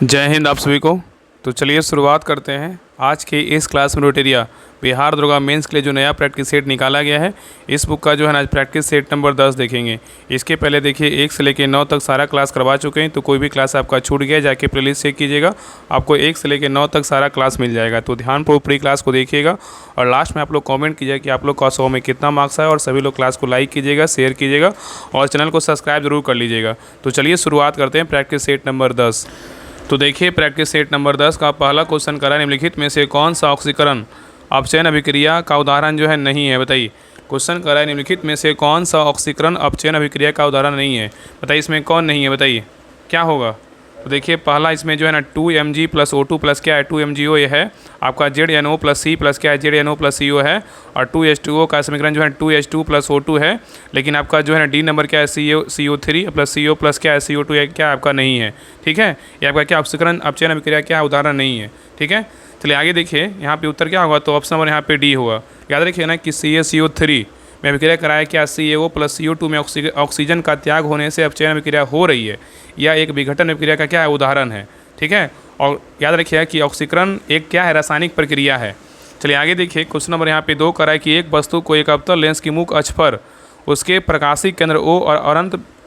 जय हिंद आप सभी को। तो चलिए शुरुआत करते हैं आज के इस क्लास में। रोटेरिया बिहार दरोगा मेंस के लिए जो नया प्रैक्टिस सेट निकाला गया है, इस बुक का जो है ना आज प्रैक्टिस सेट नंबर 10 देखेंगे। इसके पहले देखिए 1 से लेकर 9 तक सारा क्लास करवा चुके हैं, तो कोई भी क्लास आपका छूट गया जाके प्लेलिस्ट चेक कीजिएगा, आपको 1 से लेकर 9 तक सारा क्लास मिल जाएगा। तो ध्यानपूर्वक पूरी क्लास को देखिएगा और लास्ट में आप लोग कॉमेंट कीजिएगा कि आप लोग का 100 में कितना मार्क्स आया, और सभी लोग क्लास को लाइक कीजिएगा, शेयर कीजिएगा और चैनल को सब्सक्राइब जरूर कर लीजिएगा। तो चलिए शुरुआत करते हैं प्रैक्टिस सेट नंबर 10। तो देखिए प्रैक्टिस सेट नंबर 10 का पहला क्वेश्चन करा, निम्नलिखित में से कौन सा ऑक्सीकरण अपचयन अभिक्रिया का उदाहरण जो है नहीं है। बताइए, क्वेश्चन करा है निम्नलिखित में से कौन सा ऑक्सीकरण अपचयन अभिक्रिया का उदाहरण नहीं है। बताइए इसमें कौन नहीं है, बताइए क्या होगा। तो देखिए पहला इसमें जो है ना 2Mg + O2 प्लस क्या है 2MgO ये है आपका ZNO + C प्लस क्या है ZNO + CO है, और 2H2O का समीकरण जो है 2H2 + O2 है। लेकिन आपका जो है ना डी नंबर क्या है CO3 + CO प्लस क्या है CO2 है, क्या आपका नहीं है। ठीक है, ये आपका क्या ऑक्सीकरण अपचयन अभिक्रिया क्या उदाहरण नहीं है। ठीक है, चलिए आगे देखिए यहाँ पे उत्तर क्या होगा। तो ऑप्शन नंबर यहाँ पे डी होगा। याद रखिए ना कि CaCO3 में अभिक्रिया कराया क्या CaO + CO2 में ऑक्सीजन का त्याग होने से अपचयन अभिक्रिया हो रही है, या एक विघटन अभिक्रिया का क्या है उदाहरण है। ठीक है, और याद रखिए कि ऑक्सीकरण एक क्या है रासायनिक प्रक्रिया है। चलिए आगे देखिए क्वेश्चन नंबर यहाँ पे 2 करा है कि एक वस्तु को एक अवतल लेंस की मुख्य अक्ष पर उसके प्रकाशिक केंद्र O और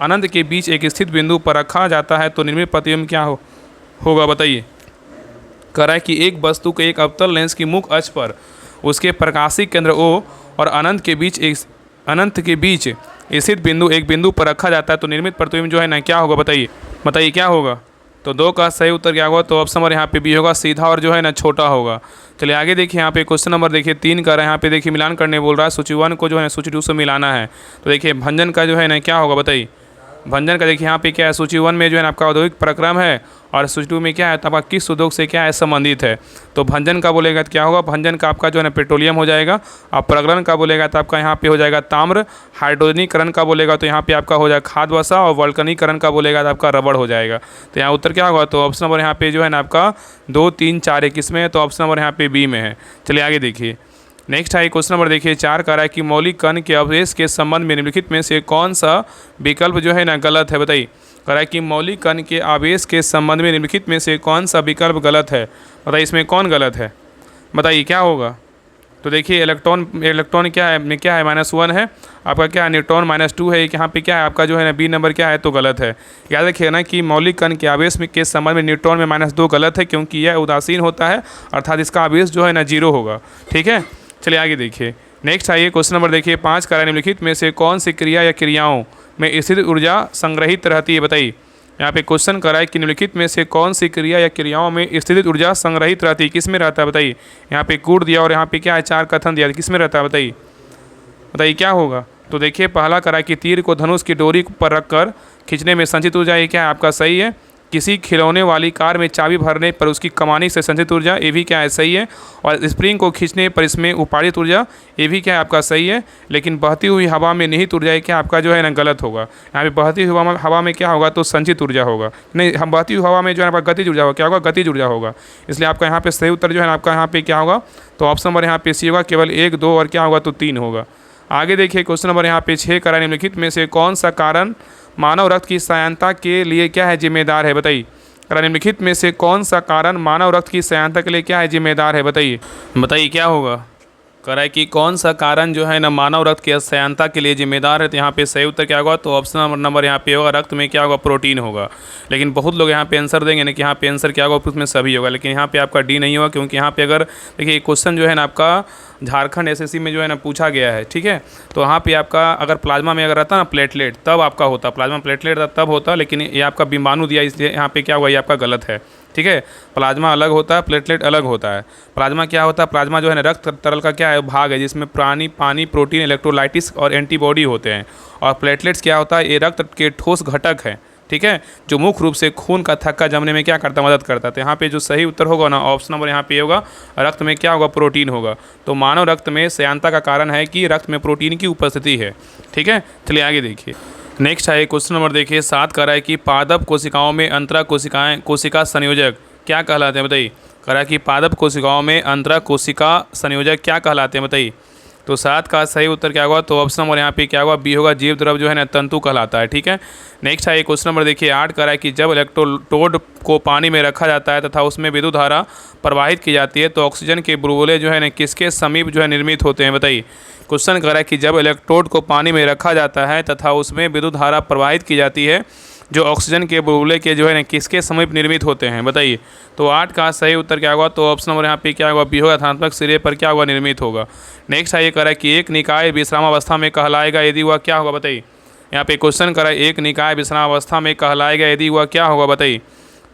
अनंत के बीच एक स्थित बिंदु पर रखा जाता है, तो निर्मित प्रतिबिंब क्या होगा। बताइए, करा है कि एक वस्तु को एक अवतल लेंस की मुख्य अक्ष पर उसके प्रकाशिक केंद्र O और अनंत के बीच स्थित बिंदु एक बिंदु पर रखा जाता है, तो निर्मित प्रतिबिंब जो है ना क्या होगा। बताइए क्या होगा। तो 2 का सही उत्तर क्या होगा। तो ऑप्शन नंबर यहाँ पे बी होगा, सीधा और जो है ना छोटा होगा। चलिए आगे देखिए यहाँ पे क्वेश्चन नंबर देखिए 3 का रहा है। यहाँ पे देखिए मिलान करने बोल रहा है, सूची 1 को जो है सूची 2 से मिलाना है। तो देखिए भंजन का जो है ना क्या होगा। बताइए भंजन का देखिए यहाँ पे क्या है, सूची 1 में जो है आपका औद्योगिक प्रक्रम है, और सूची 2 में क्या है तो आपका किस उद्योग से क्या है संबंधित है। तो भंजन का बोलेगा तो क्या होगा, भंजन का आपका जो है ना पेट्रोलियम हो जाएगा। और प्रग्रहण का बोलेगा तो आपका यहाँ पे हो जाएगा ताम्र। हाइड्रोजनीकरण का बोलेगा तो यहाँ पे आपका हो जाएगा खाद वसा, और वल्कनीकरण का बोलेगा तो आपका रबड़ हो जाएगा। तो यहाँ उत्तर क्या होगा। तो ऑप्शन नंबर यहाँ पे जो है ना आपका 2, 3, 4 किस में है, तो ऑप्शन नंबर यहाँ पे बी में है। चलिए आगे देखिए नेक्स्ट है क्वेश्चन नंबर देखिए 4 का रहा है कि मौलिक कण के अवशेष के संबंध में निम्नलिखित में से कौन सा विकल्प जो है ना गलत है। बताइए, कह रहा है कि मौलिक कण के आवेश के संबंध में निम्नलिखित में से कौन सा विकल्प गलत है। बताइए इसमें कौन गलत है, बताइए क्या होगा। तो देखिए इलेक्ट्रॉन क्या है -1 है आपका, क्या है न्यूट्रॉन -2 है। यहाँ पे क्या है आपका जो है ना बी नंबर क्या है तो गलत है। याद रखिए ना कि मौलिक कण के आवेश में के संबंध में न्यूट्रॉन में -2 गलत है, क्योंकि यह उदासीन होता है, अर्थात इसका आवेश जो है ना 0 होगा। ठीक है, चलिए आगे देखिए नेक्स्ट आइए क्वेश्चन नंबर देखिए 5 का निम्नलिखित में से कौन सी क्रिया या क्रियाओं में स्थित ऊर्जा संग्रहित रहती है। बताइए यहाँ पे क्वेश्चन करा है कि निम्नलिखित में से कौन सी क्रिया या क्रियाओं में स्थित ऊर्जा संग्रहित रहती है, किस में रहता है। बताइए यहाँ पे कूट दिया और यहाँ पे क्या है 4 कथन दिया, किस में रहता है। बताइए क्या होगा। तो देखिए पहला करा कि तीर को धनुष की डोरी पर रखकर खींचने में संचित ऊर्जा, ये क्या है आपका सही है। किसी खिलौने वाली कार में चाबी भरने पर उसकी कमानी से संचित ऊर्जा, ये भी क्या है सही है। और स्प्रिंग को खींचने पर इसमें उपादित ऊर्जा, ये भी क्या है आपका सही है। लेकिन बहती हुई हवा में निहित ऊर्जा, ये क्या आपका जो है ना गलत होगा। यहाँ पे बहती हुई हवा में क्या होगा तो संचित ऊर्जा होगा, नहीं हम बहती हुई हवा में जो है आपका गतिज ऊर्जा होगा, क्या होगा गतिज ऊर्जा होगा। इसलिए आपका यहाँ पे सही उत्तर जो है आपका यहाँ पे क्या होगा। तो ऑप्शन नंबर यहाँ पे सी होगा, केवल 1, 2 और क्या होगा तो 3 होगा। आगे देखिए क्वेश्चन नंबर यहाँ पे 6 करा निम्नलिखित में से कौन सा कारण मानव रक्त की सयांता के लिए क्या है जिम्मेदार है। बताइए निम्नलिखित में से कौन सा कारण मानव रक्त की सयांता के लिए क्या है जिम्मेदार है। बताइए क्या होगा। कह रहा है कि कौन सा कारण जो है ना मानव रक्त की सयांता के लिए जिम्मेदार है। तो यहाँ पे सही उत्तर क्या होगा। तो ऑप्शन नंबर यहाँ पे होगा, रक्त में क्या होगा प्रोटीन होगा। लेकिन बहुत लोग यहाँ पे आंसर देंगे ना कि यहाँ पे आंसर क्या होगा, उसमें सभी होगा, लेकिन यहाँ पे आपका डी नहीं होगा, क्योंकि यहाँ पे अगर देखिए क्वेश्चन जो है ना आपका झारखंड एसएससी में जो है ना पूछा गया है। ठीक है, तो वहाँ पे आपका अगर प्लाज्मा में अगर रहता ना प्लेटलेट, तब आपका होता, प्लाज्मा प्लेटलेट तब होता, लेकिन ये आपका बिम्बाणु दिया, इसलिए यहाँ पे क्या हुआ, ये आपका गलत है। ठीक है, प्लाज्मा अलग होता है, प्लेटलेट अलग होता है। प्लाज्मा क्या होता है, प्लाज्मा जो है ना रक्त तरल का क्या है भाग है, जिसमें पानी प्रोटीन इलेक्ट्रोलाइटिस और एंटीबॉडी होते हैं। और प्लेटलेट्स क्या होता है, ये रक्त के ठोस घटक है। ठीक है, जो मुख्य रूप से खून का थक्का जमने में क्या करता मदद करता है। तो यहाँ पे जो सही उत्तर होगा ना ऑप्शन नंबर यहाँ पे होगा, रक्त में क्या होगा प्रोटीन होगा। तो मानव रक्त में सयांता का कारण है कि रक्त में प्रोटीन की उपस्थिति है। ठीक है, चलिए आगे देखिए नेक्स्ट है क्वेश्चन नंबर देखिए 7 का रहा है कि पादप कोशिकाओं में अंतरा कोशिका संयोजक क्या कहलाते हैं। बताइए, कह रहा है कि पादप कोशिकाओं में अंतरा कोशिका संयोजक क्या कहलाते हैं। बताइए तो 7 का सही उत्तर क्या होगा, तो ऑप्शन नंबर यहाँ पे क्या होगा, बी होगा। जीव द्रव जो है ना तंतु कहलाता है, ठीक है। नेक्स्ट है क्वेश्चन नंबर देखिए 8 का है कि जब इलेक्ट्रोड को पानी में रखा जाता है तथा उसमें विद्युत धारा प्रवाहित की जाती है तो ऑक्सीजन के बुलबुले जो है ना किसके समीप जो है निर्मित होते हैं, बताइए। क्वेश्चन कर रहा है कि जब इलेक्ट्रोड को पानी में रखा जाता है तथा उसमें विद्युत धारा प्रवाहित की जाती है जो ऑक्सीजन के बुलबुले के जो है ना किसके समीप निर्मित होते हैं, बताइए। तो 8 का सही उत्तर क्या होगा, तो ऑप्शन नंबर यहाँ पे क्या होगा, बी होगा। धनात्मक सिरे पर क्या होगा, निर्मित होगा। नेक्स्ट है ये कह रहा है कि एक निकाय विश्रामावस्था में कहलाएगा यदि वह क्या होगा, बताइए। यहाँ पे क्वेश्चन करा एक निकाय विश्रामावस्था में कहलाएगा यदि वह क्या होगा, बताइए।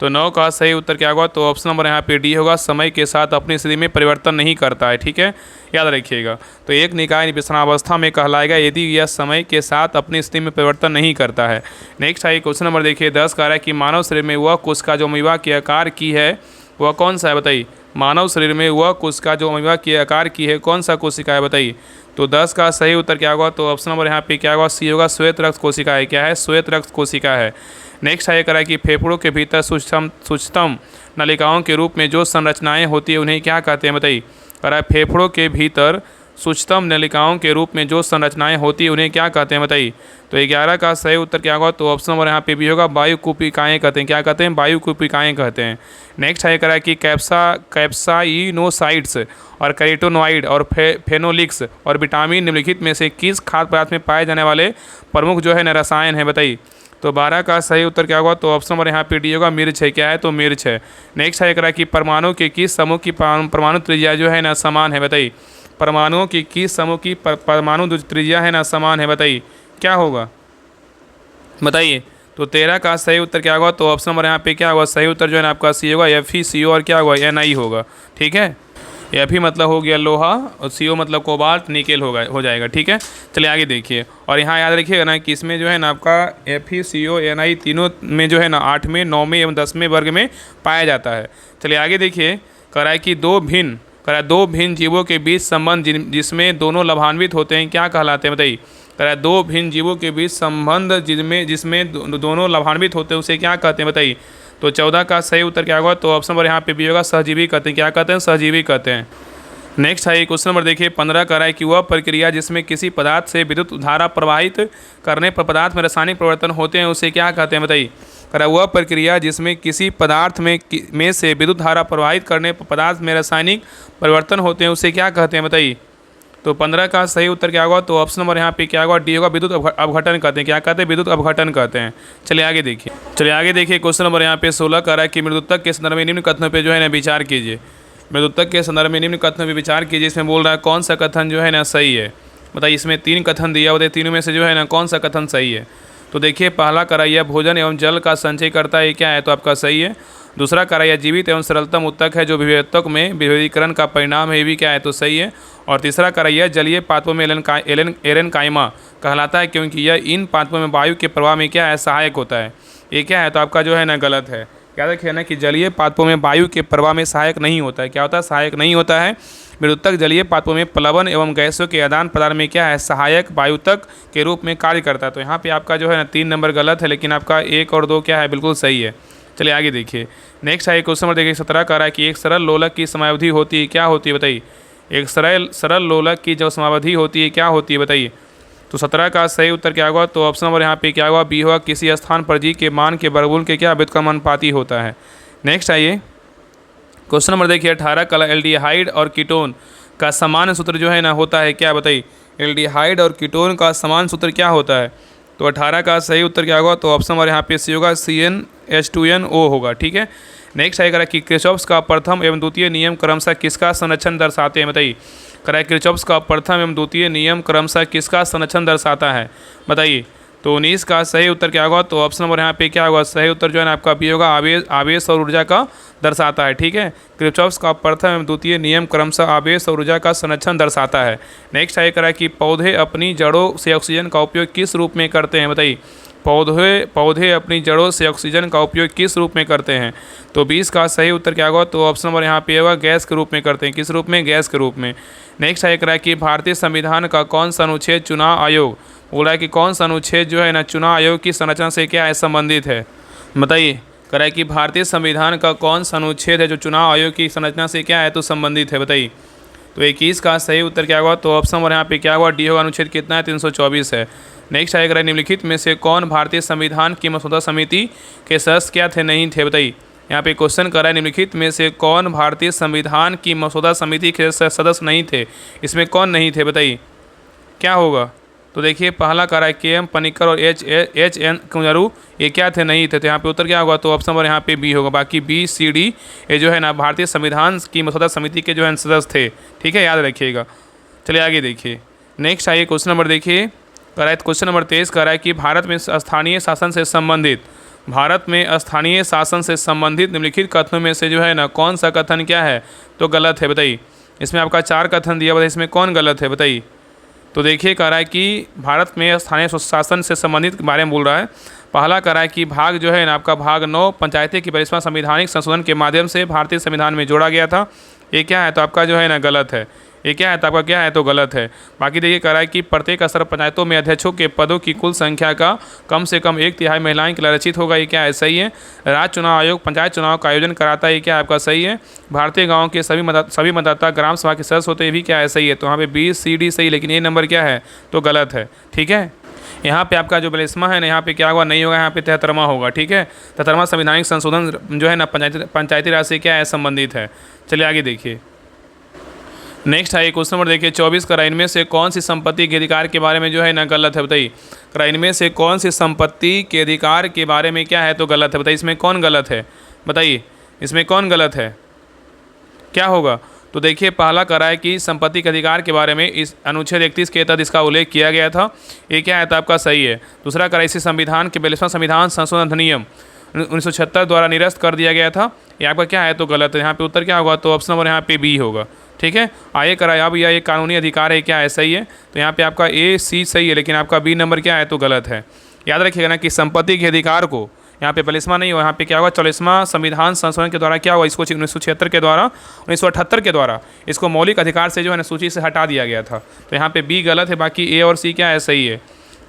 तो 9 का सही उत्तर क्या होगा, तो ऑप्शन नंबर यहाँ पे डी होगा। समय के साथ अपनी स्थिति में परिवर्तन नहीं करता है, ठीक है, याद रखिएगा। तो एक निकाय विश्रामावस्था में कहलाएगा यदि यह समय के साथ अपनी स्थिति में परिवर्तन नहीं करता है। नेक्स्ट है क्वेश्चन नंबर देखिए 10 का है कि मानव शरीर में वह कोशिका जो अमीबा के आकार की है वह कौन सा है, बताइए। मानव शरीर में वह कोशिका जो अमीबा के आकार की है कौन सा कोशिका है, बताइए। तो 10 का सही उत्तर क्या होगा, तो ऑप्शन नंबर यहाँ पे क्या होगा, सी होगा। श्वेत रक्त कोशिका है, क्या है, श्वेत रक्त कोशिका है। नेक्स्ट है करा कि फेफड़ों के भीतर सूक्ष्मतम नलिकाओं के रूप में जो संरचनाएं होती है उन्हें क्या कहते हैं, बताइए। करा फेफड़ों के भीतर सूक्ष्मतम नलिकाओं के रूप में जो संरचनाएं होती है उन्हें क्या कहते हैं, बताइए। तो 11 का सही उत्तर क्या होगा, तो ऑप्शन नंबर यहाँ पे भी होगा। वायुकूपिकाएँ कहते हैं, क्या कहते हैं, वायुकूपिकाएँ कहते हैं। नेक्स्ट है करा कि कैप्साइनोसाइड्स और कैरोटीनॉइड और फेनोलिक्स और विटामिन निम्नलिखित में से किस खाद्य पदार्थ में पाए जाने वाले प्रमुख जो है न रसायन है, बताइए। तो 12 का सही उत्तर क्या होगा, तो ऑप्शन नंबर यहाँ पे डी होगा। मिर्च है, क्या है, तो मिर्च है। नेक्स्ट है करा कि परमाणु के किस समूह की परमाणु त्रिज्या जो है ना समान है, बताइए। परमाणुओं की किस समूह की परमाणु त्रिज्या है ना समान है, बताइए, क्या होगा, बताइए। तो 13 का सही उत्तर क्या होगा, तो ऑप्शन नंबर यहाँ पे क्या होगा, सही उत्तर जो है ना आपका सी होगा। FeCO और क्या होगा, Na होगा, ठीक है। Fe मतलब हो गया लोहा और CO मतलब कोबाल्ट निकेल हो जाएगा, ठीक है। चलिए आगे देखिए और यहाँ याद रखिएगा ना कि इसमें जो है ना आपका FeCO Na तीनों में जो है ना 8वें 9वें एवं 10वें वर्ग में पाया जाता है। चलिए आगे देखिए कराए कि दो भिन्न जीवों के बीच संबंध जिसमें दोनों लाभान्वित होते हैं क्या कहलाते हैं, बताइए। करा दो भिन्न जीवों के बीच संबंध जिसमें दोनों लाभान्वित होते हैं उसे क्या कहते हैं, बताइए। तो 14 का सही उत्तर क्या होगा, तो ऑप्शन नंबर यहाँ पे भी होगा। सहजीवी कहते हैं, क्या कहते हैं, सहजीवी कहते हैं। नेक्स्ट है क्वेश्चन नंबर देखिए 15 का है कि वह प्रक्रिया जिसमें किसी पदार्थ से विद्युत धारा प्रवाहित करने पर पदार्थ में रासायनिक परिवर्तन होते हैं उसे क्या कहते हैं, बताइए। करा वह प्रक्रिया जिसमें किसी पदार्थ में से विद्युत धारा प्रवाहित करने पर पदार्थ में रासायनिक परिवर्तन होते हैं उसे क्या कहते हैं, बताइए। तो 15 का सही उत्तर क्या होगा, तो ऑप्शन नंबर यहाँ पे क्या होगा, डी होगा। विद्युत अपघटन कहते हैं, क्या कहते हैं, विद्युत अपघटन कहते हैं। चलिए आगे देखिए क्वेश्चन नंबर यहाँ पे 16 का है कि मृदुत्तक के संदर्भ में निम्न कथनों पे जो है ना विचार कीजिए। मृदुत्तक के संदर्भ में निम्न कथनों पर विचार कीजिए। इसमें बोल रहा है कौन सा कथन जो है ना सही है, बताइए। इसमें 3 कथन दिया होता है, तीनों में से जो है ना कौन सा कथन सही है। तो देखिए पहला करा यह भोजन एवं जल का संचय करता है, क्या है, तो आपका सही है। दूसरा करा यह जीवित एवं सरलतम उत्तक है जो विभेदक में विभेदीकरण का परिणाम है, ये भी क्या है, तो सही है। और तीसरा करा यह जलीय पात्रों में एरेनकाइमा कहलाता है क्योंकि यह इन पात्रों में वायु के प्रवाह में क्या है, सहायक होता है, ये क्या है, तो आपका जो है ना गलत है। याद रखिए ना कि जलीय पात्रों में वायु के प्रवाह में सहायक नहीं होता है, क्या होता है, सहायक नहीं होता है। मृदुत्तक जलीय पात्रों में प्लवन एवं गैसों के आदान प्रदान में क्या है, सहायक वायुतक के रूप में कार्य करता है। तो यहाँ पे आपका जो है ना 3 नंबर गलत है, लेकिन आपका 1 और 2 क्या है, बिल्कुल सही है। चलिए आगे देखिए नेक्स्ट है क्वेश्चन नंबर देखिए 17 का है कि एक सरल लोलक की समयावधि होती है, क्या होती है, बताइए। एक सरल लोलक की जो समयावधि होती है क्या होती है, बताइए। तो 17 का सही उत्तर क्या होगा, तो ऑप्शन नंबर यहाँ पे क्या होगा, बी होगा। किसी स्थान पर जी के मान के वर्गमूल के क्या व्युत्क्रमानुपाती होता है। नेक्स्ट आइए क्वेश्चन नंबर देखिए 18 का एल्डिहाइड और कीटोन का समान सूत्र जो है ना होता है, क्या, बताइए। एल्डिहाइड और कीटोन का समान सूत्र क्या होता है। तो 18 का सही उत्तर क्या होगा, तो ऑप्शन नंबर यहाँ पे सी होगा। CnH2nO होगा, ठीक है। नेक्स्ट है कि किरचॉफ्स का प्रथम एवं द्वितीय नियम क्रमशः किसका संरक्षण दर्शाते हैं, बताइए। करा किरचॉफ्स का प्रथम एवं द्वितीय नियम क्रमशः किसका संरक्षण दर्शाता है, बताइए। तो 19 का सही उत्तर क्या होगा, तो ऑप्शन नंबर यहाँ पे क्या होगा, सही उत्तर जो है ना आपका बी होगा। आवेश और ऊर्जा का दर्शाता है, ठीक है। किरचॉफ्स का प्रथम एवं द्वितीय नियम क्रमशः आवेश और ऊर्जा का संरक्षण दर्शाता है। नेक्स्ट है करा कि पौधे अपनी जड़ों से ऑक्सीजन का उपयोग किस रूप में करते हैं, बताइए। पौधे अपनी जड़ों से ऑक्सीजन का उपयोग किस रूप में करते हैं। तो 20 का सही उत्तर क्या होगा, तो ऑप्शन नंबर यहाँ पे होगा। गैस के रूप में करते हैं, किस रूप में, गैस के रूप में। नेक्स्ट है करा कि भारतीय संविधान का कौन सा अनुच्छेद चुनाव आयोग, बोला है कि कौन सा अनुच्छेद जो है ना चुनाव आयोग की संरचना से क्या है, संबंधित है, बताइए। करा है कि भारतीय संविधान का कौन सा अनुच्छेद है जो चुनाव आयोग की संरचना से क्या है, तो संबंधित है, बताइए। तो 21 का सही उत्तर क्या होगा? तो ऑप्शन नंबर यहाँ पे क्या होगा? डी होगा। अनुच्छेद कितना है? 324 है। नेक्स्ट आएगा, निम्नलिखित में से कौन भारतीय संविधान की मसौदा समिति के सदस्य क्या थे, नहीं थे? बताइए। यहाँ पे क्वेश्चन कर रहा है, निम्नलिखित में से कौन भारतीय संविधान की मसौदा समिति के सदस्य नहीं थे? इसमें कौन नहीं थे? बताइए क्या होगा? तो देखिए पहला कह रहा है के एम पनिक्कर और एच एन कुंजारू, ये क्या थे? नहीं थे। तो यहाँ पे उत्तर क्या होगा? तो ऑप्शन नंबर यहाँ पे बी होगा। बाकी बी सी डी ये जो है ना भारतीय संविधान की मसौदा समिति के जो है सदस्य थे। ठीक है, याद रखिएगा। चलिए आगे देखिए। नेक्स्ट आइए क्वेश्चन नंबर देखिए, कह रहा है क्वेश्चन नंबर 23 कह रहा है कि भारत में स्थानीय शासन से संबंधित निम्नलिखित कथनों में से जो है ना कौन सा कथन क्या है तो गलत है? बताइए। इसमें आपका 4 कथन दिया, बताइए इसमें कौन गलत है? बताइए। तो देखिए कह रहा है कि भारत में स्थानीय शासन से संबंधित के बारे में बोल रहा है। पहला कह रहा है कि भाग जो है ना आपका भाग 9 पंचायतें की 42वां संवैधानिक संशोधन के माध्यम से भारतीय संविधान में जोड़ा गया था। ये क्या है? तो आपका जो है ना गलत है। ये क्या है? तो आपका क्या है? तो गलत है। बाकी देखिए कह रहा है कि प्रत्येक स्तर पंचायतों में अध्यक्षों के पदों की कुल संख्या का कम से कम 1/3 महिलाएं के लिए आरक्षित होगा। ये क्या है? सही है। राज्य चुनाव आयोग पंचायत चुनाव का आयोजन कराता है। ये क्या है? आपका सही है। भारतीय गाँव के सभी मतदाता ग्राम सभा के सदस्य होते हैं। भी क्या है? सही है। तो यहाँ पे बी सी डी सही, लेकिन ये नंबर क्या है? तो गलत है। ठीक है, यहाँ पे आपका जो 42वां है ना, यहाँ पे क्या होगा? नहीं होगा, यहाँ पे 73वां होगा। ठीक है, 73वां संवैधानिक संशोधन जो है ना पंचायती राज से क्या है? संबंधित है। चलिए आगे देखिए। नेक्स्ट है क्वेश्चन नंबर देखिए 24 करा, इनमें से कौन सी संपत्ति के अधिकार के बारे में जो है ना गलत है? बताइए। करा इनमें से कौन सी संपत्ति के अधिकार के बारे में क्या है तो गलत है? बताइए इसमें कौन गलत है? बताइए इसमें कौन गलत है, क्या होगा? तो देखिए पहला करा है कि संपत्ति के अधिकार के बारे में इस अनुच्छेद 31 के तहत इसका उल्लेख किया गया था। ये क्या है? तो आपका सही है। दूसरा करा इसी संविधान के 42वां संविधान संशोधन अधिनियम 1976 द्वारा निरस्त कर दिया गया था। ये आपका क्या है? तो गलत है। यहाँ पे उत्तर क्या होगा? तो ऑप्शन नंबर यहाँ पे बी होगा। ठीक है, आइए कराया अब यह एक कानूनी अधिकार है, क्या है? सही है। तो यहाँ पे आपका ए सी सही है, लेकिन आपका बी नंबर क्या है? तो गलत है। याद रखिएगा ना कि संपत्ति के अधिकार को यहाँ पे 42वां नहीं हो, यहाँ पे क्या होगा? 44वां संविधान संशोधन के द्वारा क्या हुआ? इसको 1976 के द्वारा 1978 के द्वारा इसको मौलिक अधिकार से जो है ना सूची से हटा दिया गया था। तो यहाँ पे बी गलत है, बाकी ए और सी क्या है? सही है।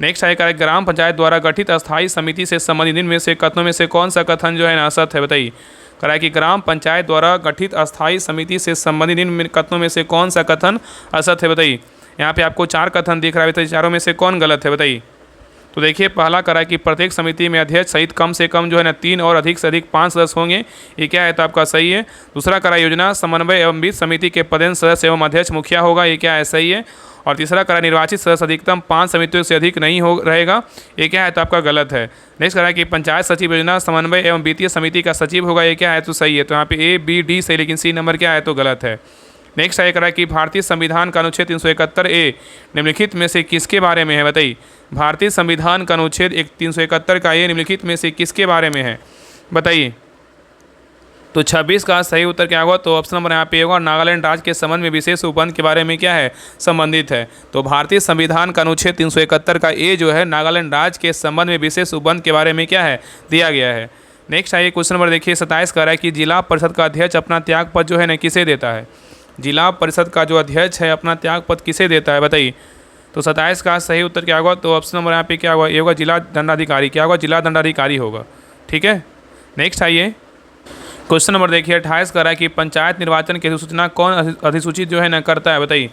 नेक्स्ट आएगा ग्राम पंचायत द्वारा गठित अस्थायी समिति से संबंधित इनमें से कथनों में से कौन सा कथन जो है ना असत्य है? बताइए। करा कि ग्राम पंचायत द्वारा गठित अस्थायी समिति से संबंधित इन कथनों में से कौन सा कथन असत्य है? बताइए। यहाँ पे आपको 4 कथन दिख रहा है, तो चारों में से कौन गलत है? बताइए। तो देखिए पहला करा कि प्रत्येक समिति में अध्यक्ष सहित कम से कम जो है ना 3 और अधिक से अधिक 5 सदस्य होंगे। ये क्या है? तो आपका सही है। दूसरा करा योजना समन्वय एवं वित्त समिति के पदेन सदस्य एवं अध्यक्ष मुखिया होगा। ये क्या है? सही है। और तीसरा करा निर्वाचित सदस्य अधिकतम 5 समितियों से अधिक नहीं हो रहेगा। ये क्या है? तो आपका गलत है। नेक्स्ट करा कि पंचायत सचिव योजना समन्वय एवं वित्तीय समिति का सचिव होगा। ये क्या है? तो सही है। तो यहाँ पे ए बी डी सही, लेकिन सी नंबर क्या है? तो गलत है। नेक्स्ट आया करा कि भारतीय संविधान का अनुच्छेद 371 ए निम्नलिखित में से किसके बारे में है? बताइए। भारतीय संविधान का अनुच्छेद 371 का ए निम्नलिखित में से किसके बारे में है? बताइए। तो 26 का सही उत्तर क्या होगा? तो ऑप्शन नंबर यहाँ पे होगा, नागालैंड राज्य के संबंध में विशेष उपबंध के बारे में क्या है? संबंधित है। तो भारतीय संविधान का अनुच्छेद 371 का ए जो है नागालैंड राज्य के संबंध में विशेष उपबंध के बारे में क्या है? दिया गया है। नेक्स्ट आइए क्वेश्चन नंबर देखिए 27 का रहा है कि जिला परिषद का अध्यक्ष अपना त्यागपत्र जो है ना किसे देता है? जिला परिषद का जो अध्यक्ष है अपना त्यागपत्र किसे देता है? बताइए। तो 27 का सही उत्तर क्या होगा? तो ऑप्शन नंबर यहाँ पे क्या होगा? ये होगा जिला दंडाधिकारी। क्या होगा? जिला दंडाधिकारी होगा। ठीक है, नेक्स्ट आइए क्वेश्चन नंबर देखिए 28 का रहा है कि पंचायत निर्वाचन की अधिसूचना कौन अधिसूचित जो है ना करता है? बताइए।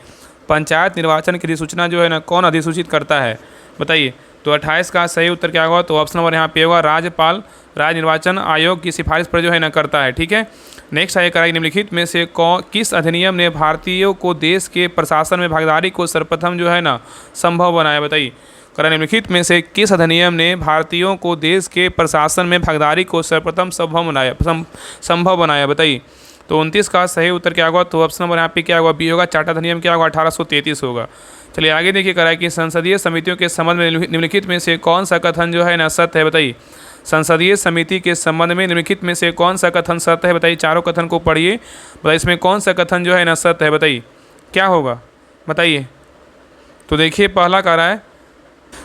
पंचायत निर्वाचन की अधिसूचना जो है ना कौन अधिसूचित करता है? बताइए। तो 28 का सही उत्तर क्या होगा? तो ऑप्शन नंबर यहाँ पे होगा, राज्यपाल राज्य निर्वाचन आयोग की सिफारिश पर जो है ना करता है। ठीक है, नेक्स्ट आइए कराई निम्नलिखित में से किस अधिनियम ने भारतीयों को देश के प्रशासन में भागीदारी को सर्वप्रथम जो है ना संभव बनाया? बताइए। करा निम्नलिखित में से किस अधिनियम ने भारतीयों को देश के प्रशासन में भागीदारी को सर्वप्रथम संभव बनाया? बताइए। तो 29 का सही उत्तर क्या होगा? तो ऑप्शन नंबर यहाँ पे क्या होगा? बी होगा, चार्टर अधिनियम क्या होगा? 1833 होगा। चलिए आगे देखिए करा कि संसदीय समितियों के संबंध में निम्नलिखित में से कौन सा कथन जो है ना सत्य है? बताइए। संसदीय समिति के संबंध में निम्नलिखित में से कौन सा कथन सत्य है? बताइए। चारों कथन को पढ़िए, बताइए इसमें कौन सा कथन जो है ना सत्य है? बताइए क्या होगा? बताइए। तो देखिए पहला कह रहा है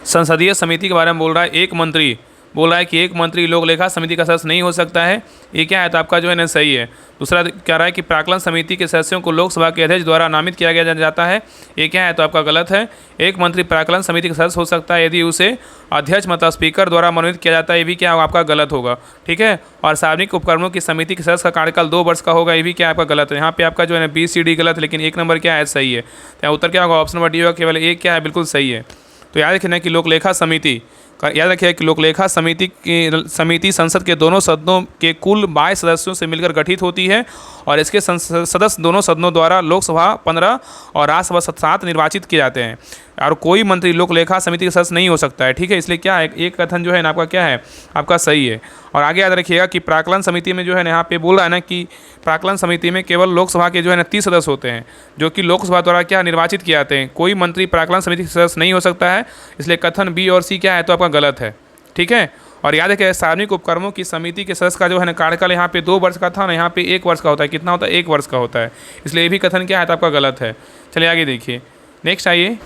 संसदीय समिति के बारे में बोल रहा है, एक मंत्री बोल रहा है कि एक मंत्री लोक लेखा समिति का सदस्य नहीं हो सकता है, ये क्या है तो आपका जो है ना सही है। दूसरा कह रहा है कि प्राक्कलन समिति के सदस्यों को लोकसभा के अध्यक्ष द्वारा नामित किया गया जाता है, ये क्या है तो आपका गलत है। एक मंत्री प्राक्कलन समिति का सदस्य हो सकता है यदि उसे अध्यक्ष मतलब स्पीकर द्वारा मनोनीत किया जाता है, ये भी क्या आपका गलत होगा, ठीक है। और सार्वजनिक उपक्रमों की समिति के सदस्य का कार्यकाल 2 वर्ष का होगा, ये भी क्या आपका गलत है। यहाँ पे आपका जो है ना BCD गलत है, लेकिन 1 नंबर क्या है सही है। तो यहाँ उत्तर क्या होगा ऑप्शन नंबर डी होगा, केवल एक क्या है बिल्कुल सही है। तो याद रखना कि लोकलेखा समिति याद रखिए कि लोकलेखा समिति संसद के दोनों सदनों के कुल 22 सदस्यों से मिलकर गठित होती है और इसके सदस्य दोनों सदनों द्वारा लोकसभा 15 और राज्यसभा 7 निर्वाचित किए जाते हैं और कोई मंत्री लोकलेखा समिति का सदस्य नहीं हो सकता है, ठीक है। इसलिए क्या है एक कथन जो है ना आपका क्या है आपका सही है। और आगे याद रखिएगा कि प्राक्कलन समिति में जो है ना यहाँ पे बोल रहा है ना कि प्राक्कलन समिति में केवल लोकसभा के जो है ना 30 सदस्य होते हैं जो कि लोकसभा द्वारा क्या निर्वाचित किए जाते हैं, कोई मंत्री प्राक्कलन समिति का सदस्य नहीं हो सकता है। इसलिए कथन बी और सी क्या है तो आपका गलत है, ठीक है। और याद रखिए सार्वजनिक उपक्रमों की समिति के सदस्य का जो है ना कार्यकाल यहाँ पे 2 वर्ष का था ना, यहाँ पे 1 वर्ष का होता है। कितना होता है 1 वर्ष का होता है, इसलिए ये भी कथन क्या है तो आपका गलत है। चलिए आगे देखिए, नेक्स्ट आइए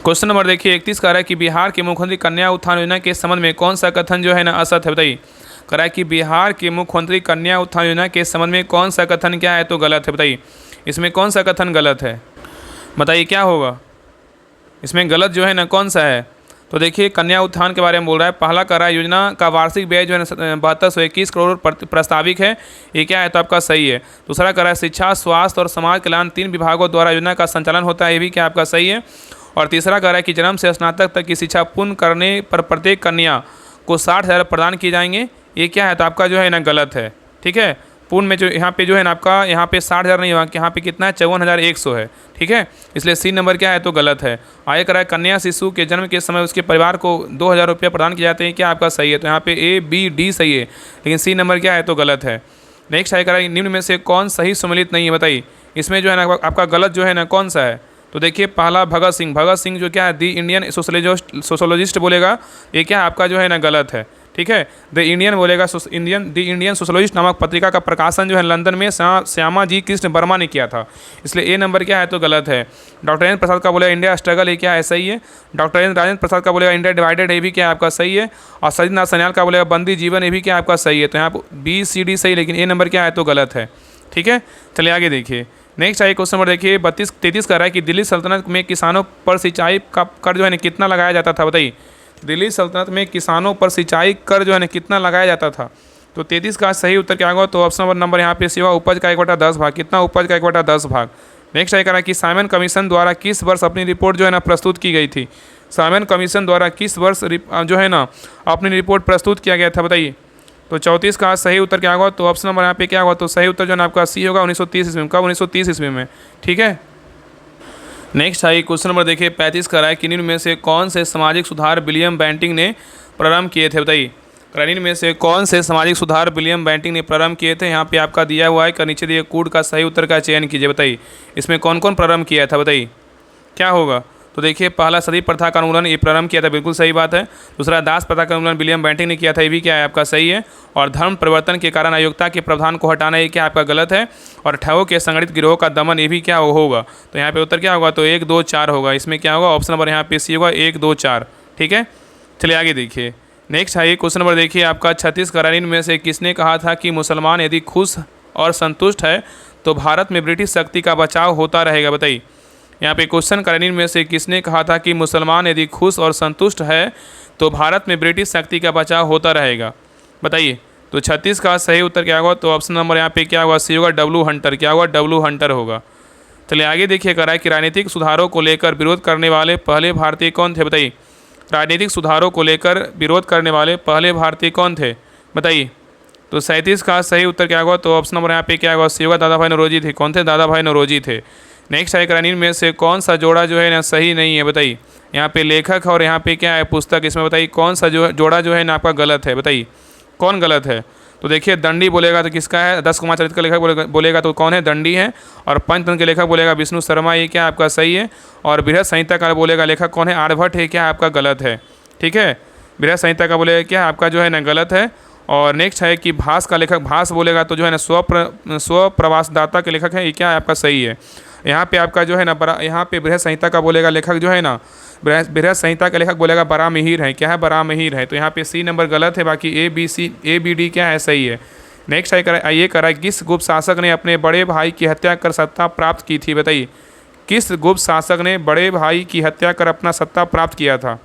क्वेश्चन नंबर देखिए 31 कह रहा है कि बिहार के मुख्यमंत्री कन्या उत्थान योजना के संबंध में कौन सा कथन जो है ना असत्य है, बताइए। कह रहा है कि बिहार के मुख्यमंत्री कन्या उत्थान योजना के संबंध में कौन सा कथन क्या है तो गलत है, बताइए। इसमें कौन सा कथन गलत है, बताइए क्या होगा इसमें गलत जो है ना कौन सा है। तो देखिए कन्या उत्थान के बारे में बोल रहा है। पहला कह रहा है योजना का वार्षिक व्यय जो है ना 7221 करोड़ प्रस्ताविक है, ये क्या है तो आपका सही है। दूसरा कह रहा है शिक्षा स्वास्थ्य और समाज कल्याण 3 विभागों द्वारा योजना का संचालन होता है, ये भी क्या आपका सही है। और तीसरा कह रहा है कि जन्म से स्नातक तक की शिक्षा पूर्ण करने पर प्रत्येक कन्या को 60,000 प्रदान किए जाएंगे, ये क्या है तो आपका जो है ना गलत है, ठीक है। पूर्ण में जो यहाँ पे जो है ना आपका यहाँ पे 60,000 नहीं होगा, यहाँ पे कितना है 54,100 है, ठीक है। इसलिए सी नंबर क्या है तो गलत है। आगे कह रहा है कन्या शिशु के जन्म के समय उसके परिवार को 2,000 रुपये प्रदान किए जाते हैं, क्या आपका सही है। तो यहाँ पे A B D सही है, लेकिन सी नंबर क्या है तो गलत है। नेक्स्ट आगे कह रहा है निम्न में से कौन सही सम्मिलित नहीं है, बताइए। इसमें जो है ना आपका गलत जो है ना कौन सा है। तो देखिए पहला भगत सिंह जो क्या है दी इंडियन सोशोलॉजिस्ट बोलेगा, ये क्या है आपका जो है ना गलत है, ठीक है। द इंडियन बोलेगा दी इंडियन सोशोलॉजिस्ट नामक पत्रिका का प्रकाशन जो है लंदन में श्यामा जी कृष्ण वर्मा ने किया था, इसलिए ए नंबर क्या है तो गलत है। डॉक्टर राजेंद्र प्रसाद का बोलेगा इंडिया स्ट्रगल, ये क्या है सही है। डॉक्टर राजेंद्र प्रसाद का बोलेगा इंडिया डिवाइडेड, ये भी क्या है आपका सही है। और सजित सन्याल का बोलेगा बंदी जीवन, ये भी क्या आपका सही है। तो यहाँ BCD सही, लेकिन ए नंबर क्या है तो गलत है, ठीक है। चलिए आगे देखिए, नेक्स्ट आइए क्वेश्चन नंबर देखिए 33 कह रहा है कि दिल्ली सल्तनत में किसानों पर सिंचाई का कर जो है ना कितना लगाया जाता था, बताइए। दिल्ली सल्तनत में किसानों पर सिंचाई कर जो है ना कितना लगाया जाता था। तो 33 का सही उत्तर क्या होगा, तो ऑप्शन नंबर यहाँ पे सी होगा उपज का 1/10 भाग। कितना उपज का 1/10 भाग। नेक्स्ट आइए कह रहा है कि साइमन कमीशन द्वारा किस वर्ष अपनी रिपोर्ट जो है ना प्रस्तुत की गई थी। साइमन कमीशन द्वारा किस वर्ष जो है ना अपनी रिपोर्ट प्रस्तुत किया गया था, बताइए। तो 34 का सही उत्तर क्या होगा, तो ऑप्शन नंबर यहाँ पे क्या होगा, तो सही उत्तर जो है ना आपका सी होगा 1930 ईस्वी में। कब 1930 ईस्वी में, ठीक है। नेक्स्ट आइए क्वेश्चन नंबर देखिए 35 का है कि निम्न में से कौन से सामाजिक सुधार विलियम बेंटिंग ने प्रारंभ किए थे, बताइए। निम्न में से कौन से सामाजिक सुधार विलियम बेंटिंग ने प्रारंभ किए थे। यहाँ पे आपका दिया हुआ है, नीचे दिए कूड का सही उत्तर का चयन कीजिए, बताइए। इसमें कौन कौन प्रारंभ किया था, बताइए क्या होगा। तो देखिए पहला सती प्रथा का उन्मूलन ये प्रारंभ किया था, बिल्कुल सही बात है। दूसरा दास प्रथा का उन्मूलन विलियम बेंटिंग ने किया था, ये भी क्या है आपका सही है। और धर्म परिवर्तन के कारण अयोग्यता के प्रावधान को हटाना, ये क्या आपका गलत है। और ठगों के संगठित गिरोह का दमन, ये भी क्या होगा। तो यहाँ पे उत्तर क्या होगा, तो 1 2 4 होगा। इसमें क्या होगा, ऑप्शन नंबर यहाँ पे सी होगा 1 2 4, ठीक है। चलिए आगे देखिए, नेक्स्ट आइए क्वेश्चन नंबर देखिए आपका 36 का में से किसने कहा था कि मुसलमान यदि खुश और संतुष्ट है तो भारत में ब्रिटिश शक्ति का बचाव होता रहेगा, बताइए। यहाँ पे क्वेश्चन करेनिन में से किसने कहा था कि मुसलमान यदि खुश और संतुष्ट है तो भारत में ब्रिटिश शक्ति का बचाव होता रहेगा, बताइए। तो 36 का सही उत्तर क्या होगा, तो ऑप्शन नंबर यहाँ पे क्या होगा, सी होगा W हंटर, क्या होगा W हंटर होगा। चलिए आगे देखिए कह रहा है कि राजनीतिक सुधारों को लेकर विरोध करने वाले पहले भारतीय कौन थे, बताइए। राजनीतिक सुधारों को लेकर विरोध करने वाले पहले भारतीय कौन थे, बताइए। तो 37 का सही उत्तर क्या होगा, तो ऑप्शन नंबर यहाँ पे क्या होगा, सी होगा दादा भाई नौरोजी थे। कौन थे, दादा भाई नौरोजी थे। नेक्स्ट है करेनिन में से कौन सा जोड़ा जो है ना सही नहीं है, बताइए। यहाँ पे लेखक और यहाँ पे क्या है पुस्तक, इसमें बताइए कौन सा जोड़ा जो है ना आपका गलत है, बताइए कौन गलत है। तो देखिए दंडी बोलेगा तो किसका है, 10 कुमार चरित्र का लेखक बोलेगा तो कौन है, दंडी है। और पंचतंत्र के लेखक बोलेगा विष्णु शर्मा, ये क्या आपका सही है। और बृहद संहिता का बोलेगा लेखक कौन है, आर्यभट्ट है, क्या आपका गलत है, ठीक है। बृहद संहिता का बोलेगा क्या आपका जो है ना गलत है। और नेक्स्ट है कि भास का लेखक, भास बोलेगा तो जो है ना स्वप्रवासदाता के लेखक है, ये क्या है आपका सही है। यहाँ पे आपका जो है ना यहाँ पे बृहद संहिता का बोलेगा लेखक जो है ना, बृहद संहिता का लेखक बोलेगा बरामिहिर है, क्या है बरामिहिर है, तो यहाँ पे सी नंबर गलत है, बाकी ए बी डी क्या है सही है। नेक्स्ट है ये करा किस गुप्त शासक ने अपने बड़े भाई की हत्या कर सत्ता प्राप्त की थी, बताइए किस गुप्त शासक ने बड़े भाई की हत्या कर अपना सत्ता प्राप्त किया था,